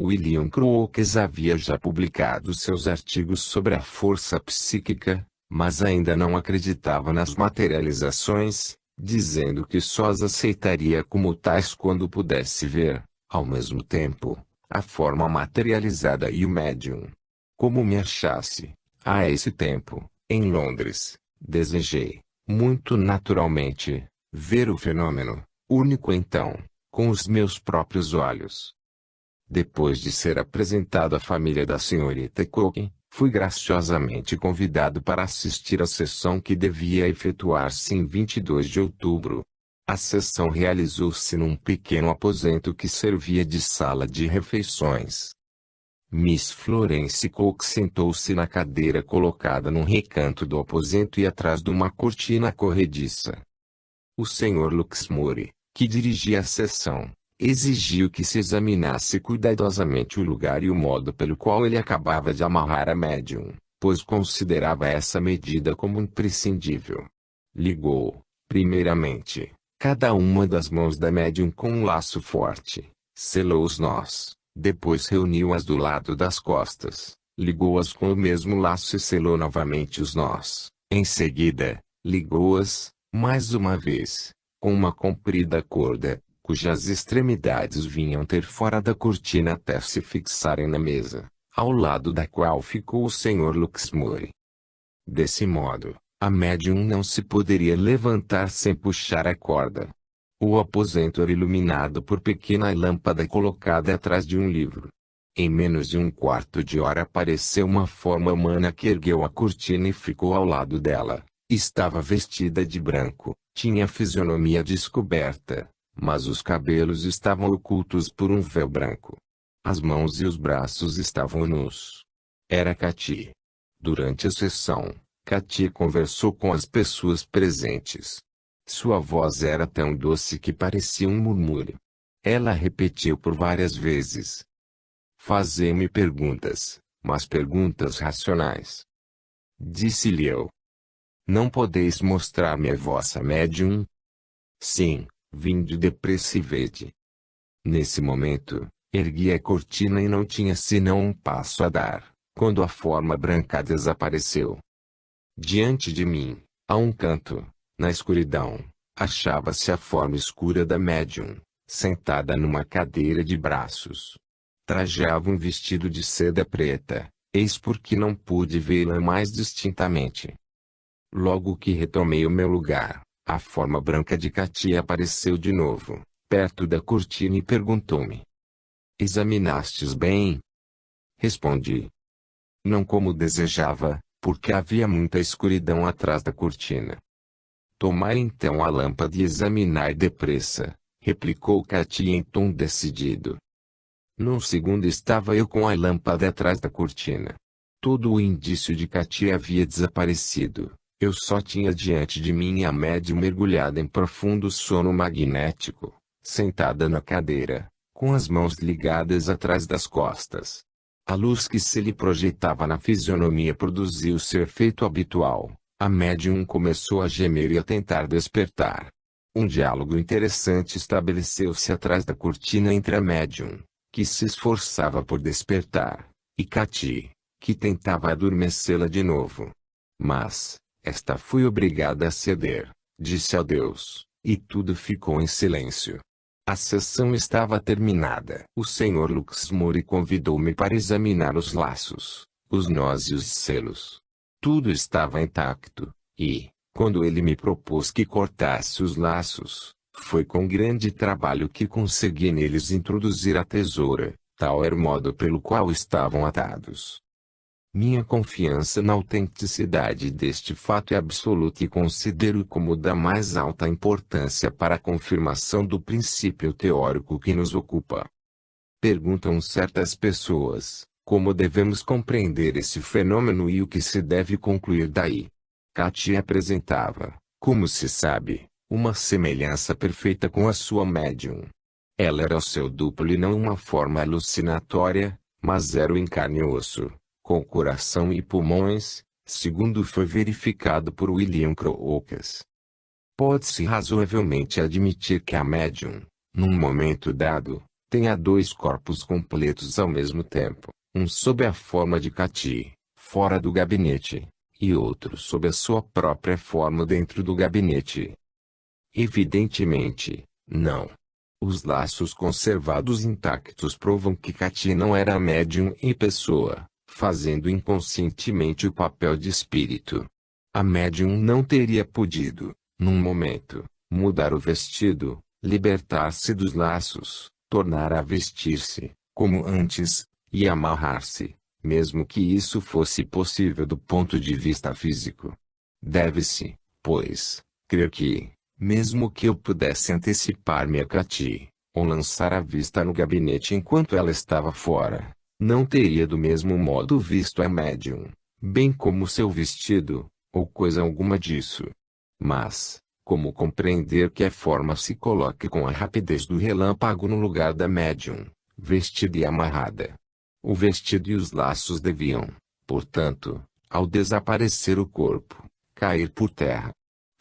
William Crookes havia já publicado seus artigos sobre a força psíquica, mas ainda não acreditava nas materializações, dizendo que só as aceitaria como tais quando pudesse ver, ao mesmo tempo, a forma materializada e o médium. Como me achasse, a esse tempo, em Londres, desejei, muito naturalmente, ver o fenômeno, único então, com os meus próprios olhos. Depois de ser apresentado à família da senhorita Cook, fui graciosamente convidado para assistir à sessão que devia efetuar-se em 22 de outubro. A sessão realizou-se num pequeno aposento que servia de sala de refeições. Miss Florence Cook sentou-se na cadeira colocada num recanto do aposento e atrás de uma cortina corrediça. O Sr. Luxmore, que dirigia a sessão, exigiu que se examinasse cuidadosamente o lugar e o modo pelo qual ele acabava de amarrar a médium, pois considerava essa medida como imprescindível. Ligou, primeiramente, cada uma das mãos da médium com um laço forte, selou os nós, depois reuniu-as do lado das costas, ligou-as com o mesmo laço e selou novamente os nós. Em seguida, ligou-as, mais uma vez, com uma comprida corda, cujas extremidades vinham ter fora da cortina até se fixarem na mesa, ao lado da qual ficou o Sr. Luxmore. Desse modo, a médium não se poderia levantar sem puxar a corda. O aposento era iluminado por pequena lâmpada colocada atrás de um livro. Em menos de um quarto de hora apareceu uma forma humana que ergueu a cortina e ficou ao lado dela. Estava vestida de branco, tinha a fisionomia descoberta, mas os cabelos estavam ocultos por um véu branco. As mãos e os braços estavam nus. Era Katy. Durante a sessão, Katy conversou com as pessoas presentes. Sua voz era tão doce que parecia um murmúrio. Ela repetiu por várias vezes: "Fazei-me perguntas, mas perguntas racionais." Disse-lhe eu: "Não podeis mostrar-me a vossa médium?" "Sim, vinde depressa e vede." Nesse momento, ergui a cortina e não tinha senão um passo a dar, quando a forma branca desapareceu. Diante de mim, a um canto, na escuridão, achava-se a forma escura da médium, sentada numa cadeira de braços. Trajava um vestido de seda preta, eis porque não pude vê-la mais distintamente. Logo que retomei o meu lugar, a forma branca de Katy apareceu de novo, perto da cortina e perguntou-me: "Examinastes bem?" Respondi: "Não como desejava, porque havia muita escuridão atrás da cortina." "Tomai então a lâmpada e examinai depressa," replicou Katy em tom decidido. Num segundo estava eu com a lâmpada atrás da cortina. Todo o indício de Katy havia desaparecido. Eu só tinha diante de mim a médium mergulhada em profundo sono magnético, sentada na cadeira, com as mãos ligadas atrás das costas. A luz que se lhe projetava na fisionomia produziu o seu efeito habitual. A médium começou a gemer e a tentar despertar. Um diálogo interessante estabeleceu-se atrás da cortina entre a médium, que se esforçava por despertar, e Katy, que tentava adormecê-la de novo. Mas esta foi obrigada a ceder, disse adeus, e tudo ficou em silêncio. A sessão estava terminada. O Sr. Luxmore convidou-me para examinar os laços, os nós e os selos. Tudo estava intacto, e, quando ele me propôs que cortasse os laços, foi com grande trabalho que consegui neles introduzir a tesoura, tal era o modo pelo qual estavam atados. Minha confiança na autenticidade deste fato é absoluta e considero como da mais alta importância para a confirmação do princípio teórico que nos ocupa. Perguntam certas pessoas: como devemos compreender esse fenômeno e o que se deve concluir daí? Katy apresentava, como se sabe, uma semelhança perfeita com a sua médium. Ela era o seu duplo e não uma forma alucinatória, mas era o em carne e osso, com coração e pulmões, segundo foi verificado por William Crookes. Pode-se razoavelmente admitir que a médium, num momento dado, tenha dois corpos completos ao mesmo tempo, um sob a forma de Katy, fora do gabinete, e outro sob a sua própria forma dentro do gabinete? Evidentemente, não. Os laços conservados intactos provam que Katia não era médium em pessoa, fazendo inconscientemente o papel de espírito. A médium não teria podido, num momento, mudar o vestido, libertar-se dos laços, tornar a vestir-se, como antes, e amarrar-se, mesmo que isso fosse possível do ponto de vista físico. Deve-se, pois, crer que, mesmo que eu pudesse antecipar-me a Katia, ou lançar a vista no gabinete enquanto ela estava fora, não teria do mesmo modo visto a médium, bem como seu vestido, ou coisa alguma disso. Mas, como compreender que a forma se coloque com a rapidez do relâmpago no lugar da médium, vestida e amarrada? O vestido e os laços deviam, portanto, ao desaparecer o corpo, cair por terra.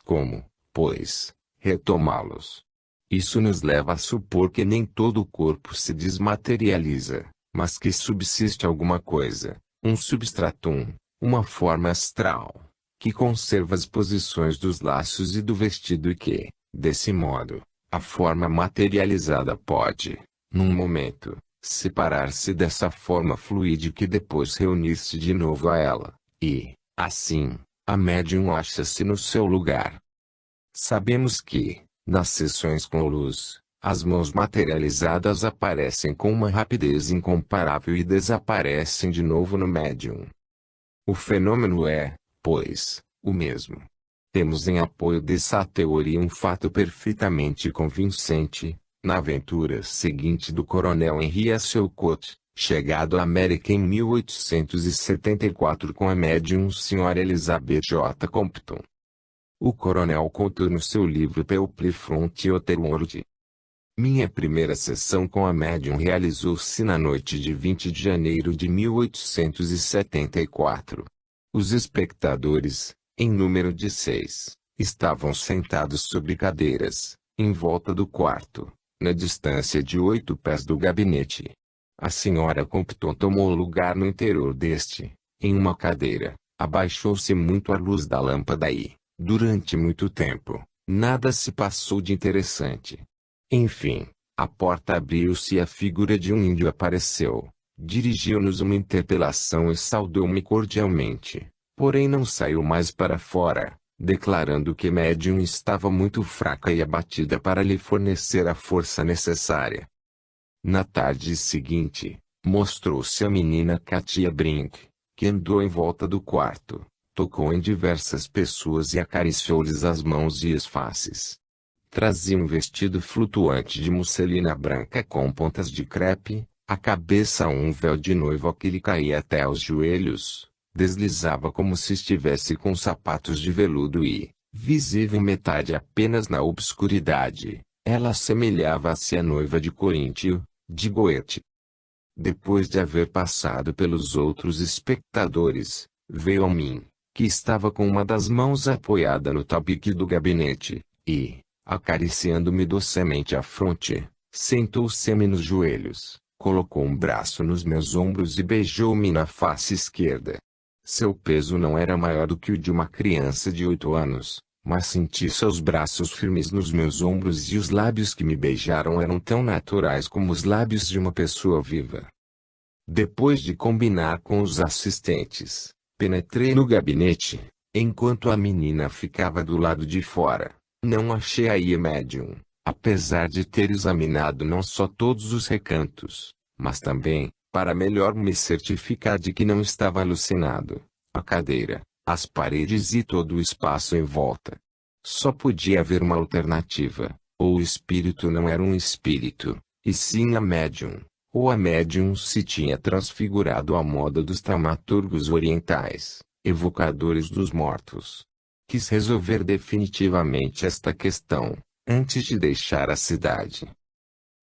Como, pois, retomá-los? Isso nos leva a supor que nem todo o corpo se desmaterializa, mas que subsiste alguma coisa, um substratum, uma forma astral, que conserva as posições dos laços e do vestido e que, desse modo, a forma materializada pode, num momento, separar-se dessa forma fluídica e depois reunir-se de novo a ela, e, assim, a médium acha-se no seu lugar. Sabemos que, nas sessões com luz, as mãos materializadas aparecem com uma rapidez incomparável e desaparecem de novo no médium. O fenômeno é, pois, o mesmo. Temos em apoio dessa teoria um fato perfeitamente convincente, na aventura seguinte do coronel Henry S. Olcott, chegado à América em 1874 com a médium Sra. Elizabeth J. Compton. O coronel contou no seu livro People from the Other World. Minha primeira sessão com a médium realizou-se na noite de 20 de janeiro de 1874. Os espectadores, em número de 6, estavam sentados sobre cadeiras, em volta do quarto, na distância de 8 pés do gabinete. A senhora Compton tomou lugar no interior deste, em uma cadeira, abaixou-se muito a luz da lâmpada e, durante muito tempo, nada se passou de interessante. Enfim, a porta abriu-se e a figura de um índio apareceu, dirigiu-nos uma interpelação e saudou-me cordialmente, porém não saiu mais para fora, declarando que médium estava muito fraca e abatida para lhe fornecer a força necessária. Na tarde seguinte, mostrou-se a menina Katia Brink, que andou em volta do quarto, tocou em diversas pessoas e acariciou-lhes as mãos e as faces. Trazia um vestido flutuante de musselina branca com pontas de crepe, a cabeça um véu de noiva que lhe caía até aos joelhos, deslizava como se estivesse com sapatos de veludo e, visível metade apenas na obscuridade, ela assemelhava-se à noiva de Coríntio, de Goethe. Depois de haver passado pelos outros espectadores, veio a mim, que estava com uma das mãos apoiada no tabique do gabinete, e, acariciando-me docemente a fronte, sentou-se-me nos joelhos, colocou um braço nos meus ombros e beijou-me na face esquerda. Seu peso não era maior do que o de uma criança de 8 anos, mas senti seus braços firmes nos meus ombros e os lábios que me beijaram eram tão naturais como os lábios de uma pessoa viva. Depois de combinar com os assistentes, penetrei no gabinete, enquanto a menina ficava do lado de fora. Não achei aí a médium, apesar de ter examinado não só todos os recantos, mas também, para melhor me certificar de que não estava alucinado, a cadeira, as paredes e todo o espaço em volta. Só podia haver uma alternativa: ou o espírito não era um espírito, e sim a médium, ou a médium se tinha transfigurado à moda dos dramaturgos orientais, evocadores dos mortos. Quis resolver definitivamente esta questão, antes de deixar a cidade.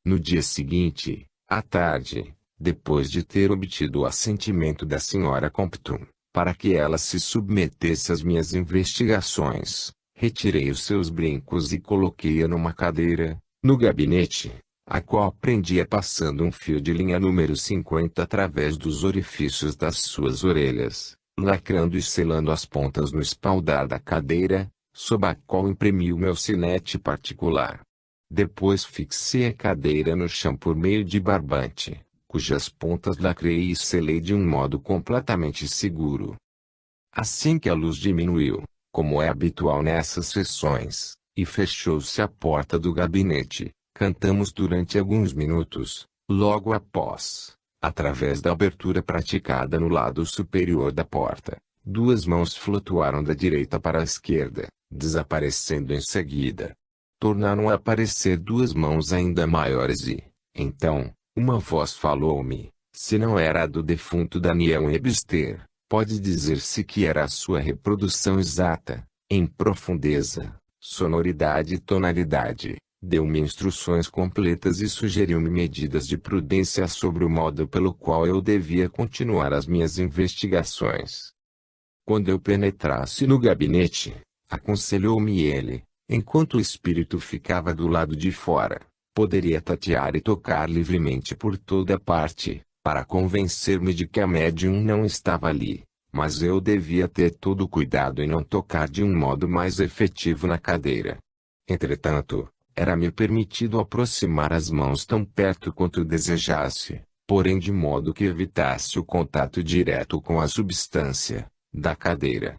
No dia seguinte, à tarde, depois de ter obtido o assentimento da senhora Compton, para que ela se submetesse às minhas investigações, retirei os seus brincos e coloquei-a numa cadeira, no gabinete, a qual prendia passando um fio de linha número 50 através dos orifícios das suas orelhas, lacrando e selando as pontas no espaldar da cadeira, sob a qual imprimi o meu sinete particular. Depois fixei a cadeira no chão por meio de barbante, cujas pontas lacrei e selei de um modo completamente seguro. Assim que a luz diminuiu, como é habitual nessas sessões, e fechou-se a porta do gabinete, cantamos durante alguns minutos. Logo após, através da abertura praticada no lado superior da porta, duas mãos flutuaram da direita para a esquerda, desaparecendo em seguida. Tornaram a aparecer duas mãos ainda maiores e, então, uma voz falou-me. Se não era a do defunto Daniel Webster, pode dizer-se que era a sua reprodução exata, em profundeza, sonoridade e tonalidade. Deu-me instruções completas e sugeriu-me medidas de prudência sobre o modo pelo qual eu devia continuar as minhas investigações. Quando eu penetrasse no gabinete, aconselhou-me ele, enquanto o espírito ficava do lado de fora, poderia tatear e tocar livremente por toda parte, para convencer-me de que a médium não estava ali, mas eu devia ter todo o cuidado em não tocar de um modo mais efetivo na cadeira. Entretanto, era-me permitido aproximar as mãos tão perto quanto desejasse, porém de modo que evitasse o contato direto com a substância da cadeira.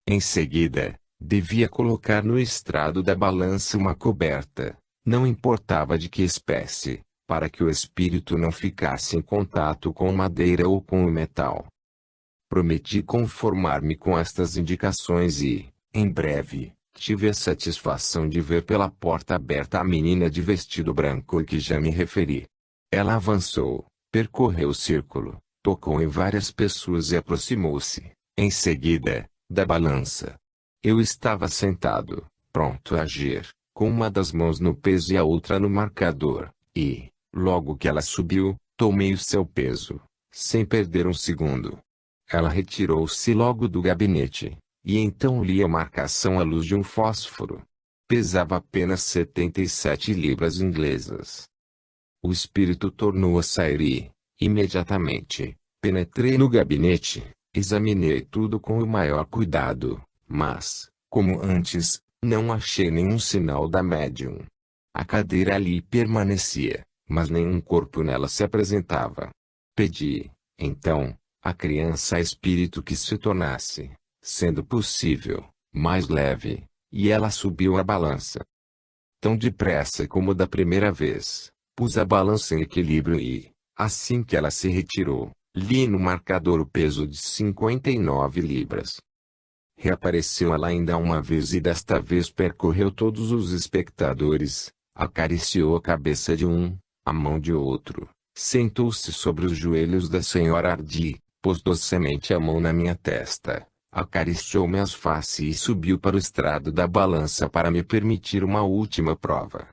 Em seguida, devia colocar no estrado da balança uma coberta, não importava de que espécie, para que o espírito não ficasse em contato com madeira ou com o metal. Prometi conformar-me com estas indicações e, em breve, tive a satisfação de ver pela porta aberta a menina de vestido branco a que já me referi. Ela avançou, percorreu o círculo, tocou em várias pessoas e aproximou-se, em seguida, da balança. Eu estava sentado, pronto a agir, com uma das mãos no peso e a outra no marcador, e, logo que ela subiu, tomei o seu peso, sem perder um segundo. Ela retirou-se logo do gabinete. E então li a marcação à luz de um fósforo. Pesava apenas 77 libras inglesas. O espírito tornou a sair e, imediatamente, penetrei no gabinete, examinei tudo com o maior cuidado, mas, como antes, não achei nenhum sinal da médium. A cadeira ali permanecia, mas nenhum corpo nela se apresentava. Pedi, então, à criança espírito que se tornasse, sendo possível, mais leve, e ela subiu a balança. Tão depressa como da primeira vez, pus a balança em equilíbrio e, assim que ela se retirou, li no marcador o peso de 59 libras. Reapareceu ela ainda uma vez e desta vez percorreu todos os espectadores, acariciou a cabeça de um, a mão de outro, sentou-se sobre os joelhos da senhora Hardy, pôs docemente a mão na minha testa, acariciou-me as faces e subiu para o estrado da balança para me permitir uma última prova.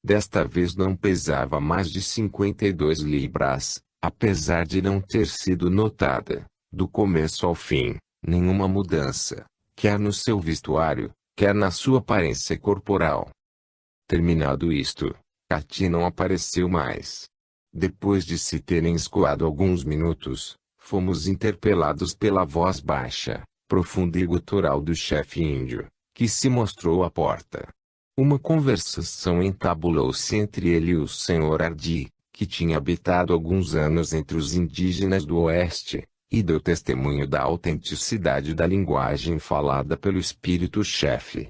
Desta vez não pesava mais de 52 libras, apesar de não ter sido notada, do começo ao fim, nenhuma mudança, quer no seu vestuário, quer na sua aparência corporal. Terminado isto, Katy não apareceu mais. Depois de se terem escoado alguns minutos, fomos interpelados pela voz baixa, profunda e gutural do chefe índio, que se mostrou à porta. Uma conversação entabulou-se entre ele e o Sr. Hardy, que tinha habitado alguns anos entre os indígenas do Oeste, e deu testemunho da autenticidade da linguagem falada pelo espírito-chefe.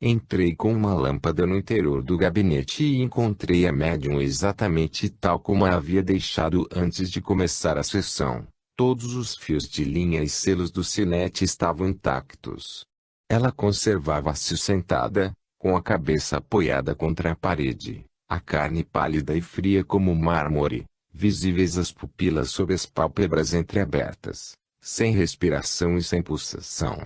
Entrei com uma lâmpada no interior do gabinete e encontrei a médium exatamente tal como a havia deixado antes de começar a sessão. Todos os fios de linha e selos do sinete estavam intactos. Ela conservava-se sentada, com a cabeça apoiada contra a parede, a carne pálida e fria como mármore, visíveis as pupilas sob as pálpebras entreabertas, sem respiração e sem pulsação.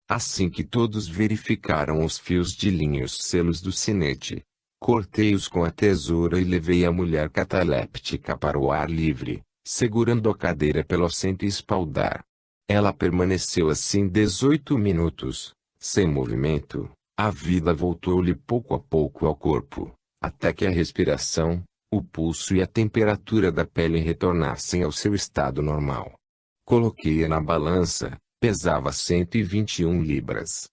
Assim que todos verificaram os fios de linha e os selos do sinete, cortei-os com a tesoura e levei a mulher cataléptica para o ar livre, segurando a cadeira pelo assento e espaldar. Ela permaneceu assim 18 minutos, sem movimento. A vida voltou-lhe pouco a pouco ao corpo, até que a respiração, o pulso e a temperatura da pele retornassem ao seu estado normal. Coloquei-a na balança, pesava 121 libras.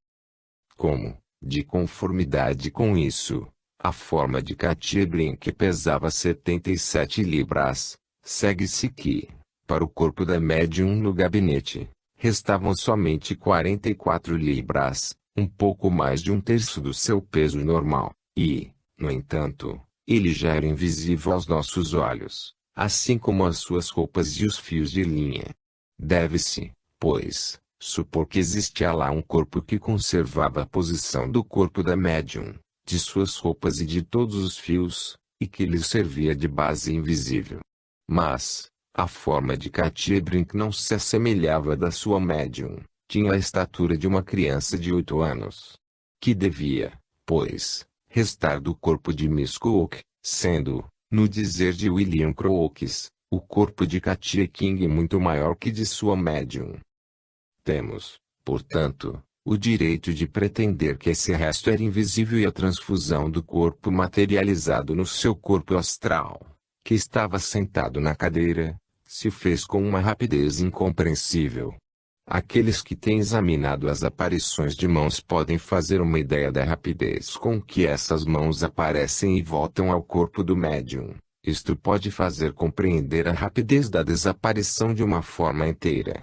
Como, de conformidade com isso, a forma de Katia Brink pesava 77 libras, segue-se que, para o corpo da médium no gabinete, restavam somente 44 libras, um pouco mais de um terço do seu peso normal, e, no entanto, ele já era invisível aos nossos olhos, assim como as suas roupas e os fios de linha. Deve-se, pois, supor que existia lá um corpo que conservava a posição do corpo da médium, de suas roupas e de todos os fios, e que lhe servia de base invisível. Mas, a forma de Katia Brink não se assemelhava da sua médium, tinha a estatura de uma criança de 8 anos. Que devia, pois, restar do corpo de Miss Cook, sendo, no dizer de William Crookes, o corpo de Katia King muito maior que de sua médium. Temos, portanto, o direito de pretender que esse resto era invisível e a transfusão do corpo materializado no seu corpo astral, que estava sentado na cadeira, se fez com uma rapidez incompreensível. Aqueles que têm examinado as aparições de mãos podem fazer uma ideia da rapidez com que essas mãos aparecem e voltam ao corpo do médium. Isto pode fazer compreender a rapidez da desaparição de uma forma inteira.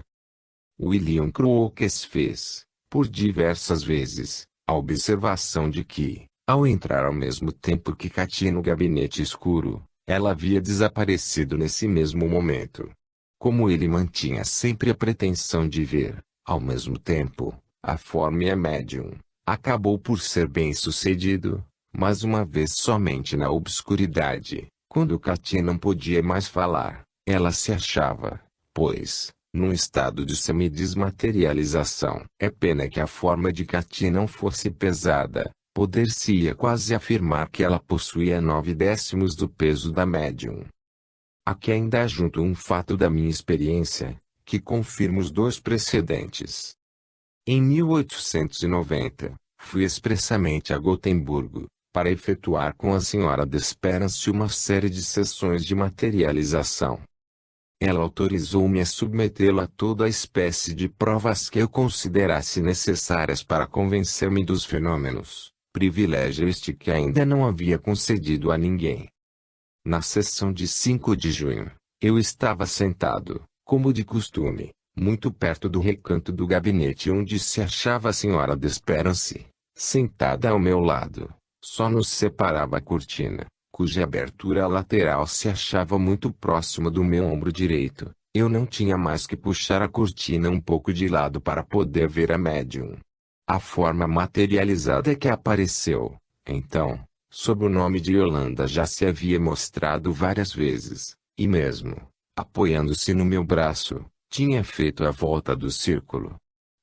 William Crookes fez, por diversas vezes, a observação de que, ao entrar ao mesmo tempo que Katia no gabinete escuro, ela havia desaparecido nesse mesmo momento. Como ele mantinha sempre a pretensão de ver, ao mesmo tempo, a forma e a médium, acabou por ser bem-sucedido, mas uma vez somente na obscuridade, quando Katia não podia mais falar, ela se achava, pois, num estado de semidesmaterialização. É pena que a forma de Katia não fosse pesada, poder-se-ia quase afirmar que ela possuía 9/10 do peso da médium. Aqui ainda junto um fato da minha experiência, que confirma os dois precedentes. Em 1890, fui expressamente a Gotemburgo, para efetuar com a senhora Desperance uma série de sessões de materialização. Ela autorizou-me a submetê-la a toda a espécie de provas que eu considerasse necessárias para convencer-me dos fenômenos, privilégio este que ainda não havia concedido a ninguém. Na sessão de 5 de junho, eu estava sentado, como de costume, muito perto do recanto do gabinete onde se achava a senhora Desperance, sentada ao meu lado. Só nos separava a cortina, cuja abertura lateral se achava muito próxima do meu ombro direito. Eu não tinha mais que puxar a cortina um pouco de lado para poder ver a médium. A forma materializada que apareceu, então, sob o nome de Yolanda já se havia mostrado várias vezes, e mesmo, apoiando-se no meu braço, tinha feito a volta do círculo.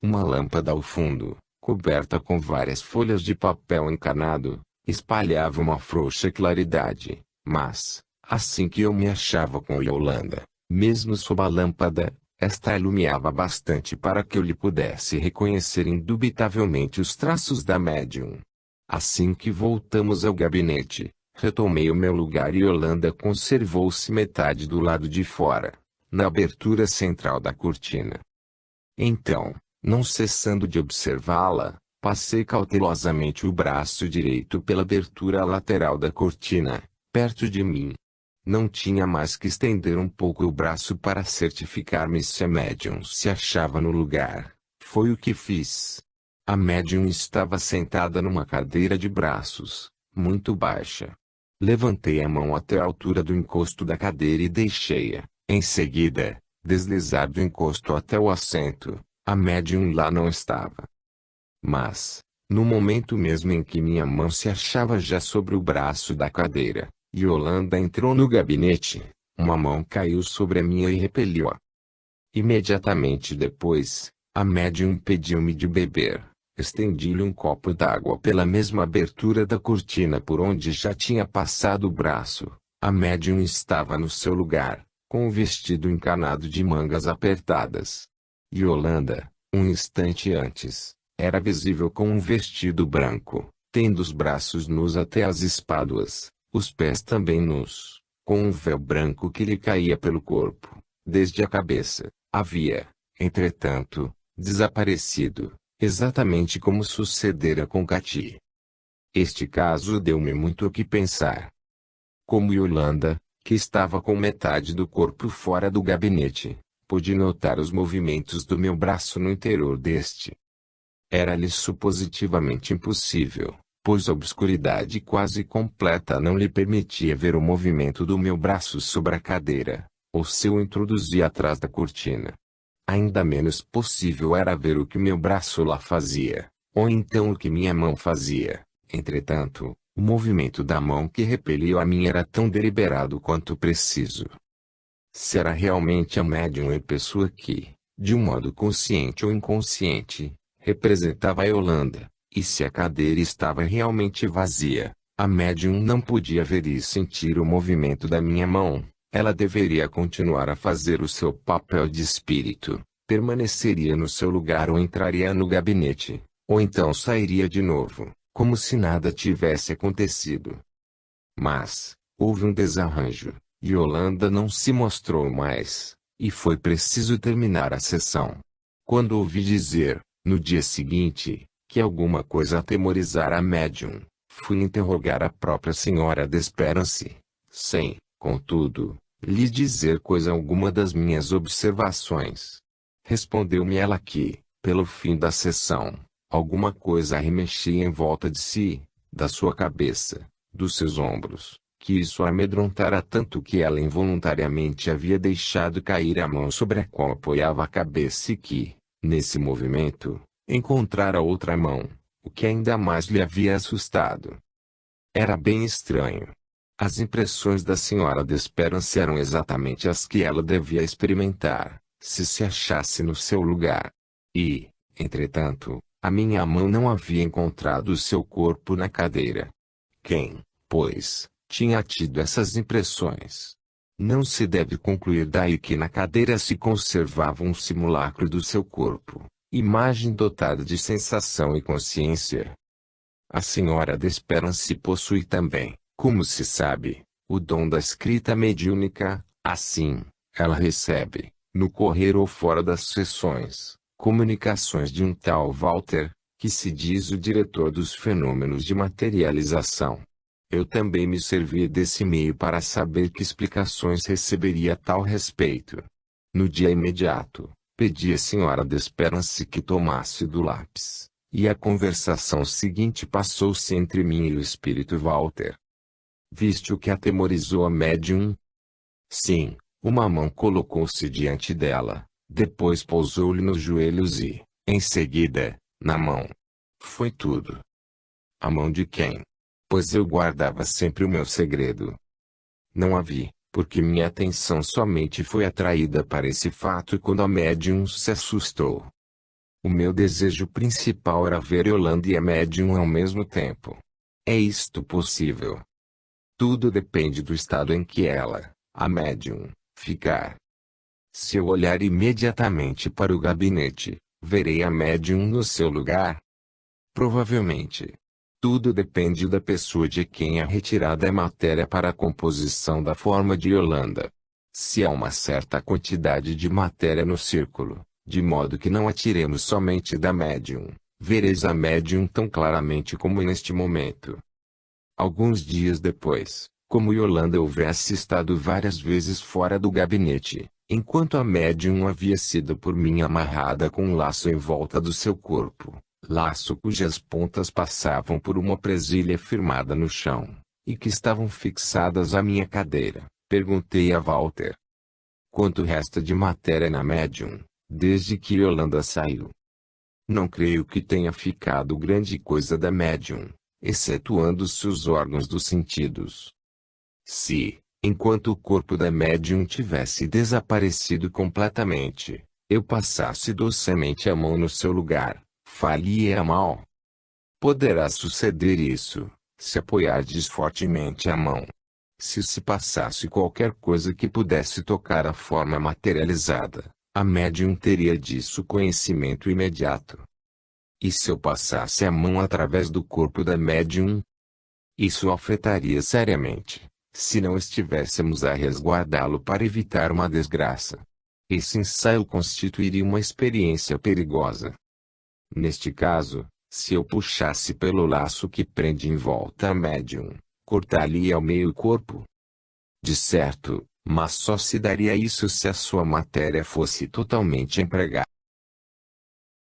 Uma lâmpada ao fundo, coberta com várias folhas de papel encanado, espalhava uma frouxa claridade, mas, assim que eu me achava com Yolanda, mesmo sob a lâmpada, esta iluminava bastante para que eu lhe pudesse reconhecer indubitavelmente os traços da médium. Assim que voltamos ao gabinete, retomei o meu lugar e Yolanda conservou-se metade do lado de fora, na abertura central da cortina. Então, não cessando de observá-la, passei cautelosamente o braço direito pela abertura lateral da cortina, perto de mim. Não tinha mais que estender um pouco o braço para certificar-me se a médium se achava no lugar. Foi o que fiz. A médium estava sentada numa cadeira de braços, muito baixa. Levantei a mão até a altura do encosto da cadeira e deixei-a, em seguida, deslizar do encosto até o assento. A médium lá não estava. Mas, no momento mesmo em que minha mão se achava já sobre o braço da cadeira, Yolanda entrou no gabinete, uma mão caiu sobre a minha e repeliu-a. Imediatamente depois, a médium pediu-me de beber. Estendi-lhe um copo d'água pela mesma abertura da cortina por onde já tinha passado o braço. A médium estava no seu lugar, com o vestido encanado de mangas apertadas. Yolanda, um instante antes, era visível com um vestido branco, tendo os braços nus até as espáduas, os pés também nus, com um véu branco que lhe caía pelo corpo. Desde a cabeça, havia, entretanto, desaparecido, exatamente como sucedera com Katy. Este caso deu-me muito o que pensar. Como Yolanda, que estava com metade do corpo fora do gabinete, pude notar os movimentos do meu braço no interior deste. Era-lhe supositivamente impossível, pois a obscuridade quase completa não lhe permitia ver o movimento do meu braço sobre a cadeira, ou se eu introduzia atrás da cortina. Ainda menos possível era ver o que meu braço lá fazia, ou então o que minha mão fazia. Entretanto, o movimento da mão que repeliu a minha era tão deliberado quanto preciso. Se era realmente a médium em pessoa que, de um modo consciente ou inconsciente, representava a Yolanda, e se a cadeira estava realmente vazia, a médium não podia ver e sentir o movimento da minha mão. Ela deveria continuar a fazer o seu papel de espírito, permaneceria no seu lugar ou entraria no gabinete, ou então sairia de novo, como se nada tivesse acontecido. Mas, houve um desarranjo, e Yolanda não se mostrou mais, e foi preciso terminar a sessão. Quando ouvi dizer, no dia seguinte, que alguma coisa atemorizara a médium, fui interrogar a própria senhora Desperance, sem, contudo, lhe dizer coisa alguma das minhas observações. Respondeu-me ela que, pelo fim da sessão, alguma coisa remexia em volta de si, da sua cabeça, dos seus ombros, que isso a amedrontara tanto que ela involuntariamente havia deixado cair a mão sobre a qual apoiava a cabeça e que, nesse movimento, encontrara outra mão, o que ainda mais lhe havia assustado. Era bem estranho. As impressões da senhora Desperance eram exatamente as que ela devia experimentar, se achasse no seu lugar. E, entretanto, a minha mão não havia encontrado o seu corpo na cadeira. Quem, pois, tinha tido essas impressões? Não se deve concluir daí que na cadeira se conservava um simulacro do seu corpo, imagem dotada de sensação e consciência. A senhora Desperance possui também, como se sabe, o dom da escrita mediúnica. Assim, ela recebe, no correr ou fora das sessões, comunicações de um tal Walter, que se diz o diretor dos fenômenos de materialização. Eu também me servi desse meio para saber que explicações receberia a tal respeito. No dia imediato, pedi à senhora Desperance que tomasse do lápis, e a conversação seguinte passou-se entre mim e o espírito Walter. Viste o que atemorizou a médium? Sim, uma mão colocou-se diante dela, depois pousou-lhe nos joelhos e, em seguida, na mão. Foi tudo. A mão de quem? Pois eu guardava sempre o meu segredo. Não a vi, porque minha atenção somente foi atraída para esse fato quando a médium se assustou. O meu desejo principal era ver Yolanda e a médium ao mesmo tempo. É isto possível? Tudo depende do estado em que ela, a médium, ficar. Se eu olhar imediatamente para o gabinete, verei a médium no seu lugar? Provavelmente. Tudo depende da pessoa de quem é retirada a matéria para a composição da forma de Yolanda. Se há uma certa quantidade de matéria no círculo, de modo que não a tiremos somente da médium, vereis a médium tão claramente como neste momento. Alguns dias depois, como Yolanda houvesse estado várias vezes fora do gabinete, enquanto a médium havia sido por mim amarrada com um laço em volta do seu corpo, laço cujas pontas passavam por uma presilha firmada no chão, e que estavam fixadas à minha cadeira, perguntei a Walter: quanto resta de matéria na médium, desde que Yolanda saiu? Não creio que tenha ficado grande coisa da médium, excetuando-se os órgãos dos sentidos. Se, enquanto o corpo da médium tivesse desaparecido completamente, eu passasse docemente a mão no seu lugar, faria mal. Poderá suceder isso, se apoiardes fortemente a mão. Se passasse qualquer coisa que pudesse tocar a forma materializada, a médium teria disso conhecimento imediato. E se eu passasse a mão através do corpo da médium? Isso o afetaria seriamente, se não estivéssemos a resguardá-lo para evitar uma desgraça. Esse ensaio constituiria uma experiência perigosa. Neste caso, se eu puxasse pelo laço que prende em volta a médium, cortar-lhe ao meio o corpo. De certo, mas só se daria isso se a sua matéria fosse totalmente empregada.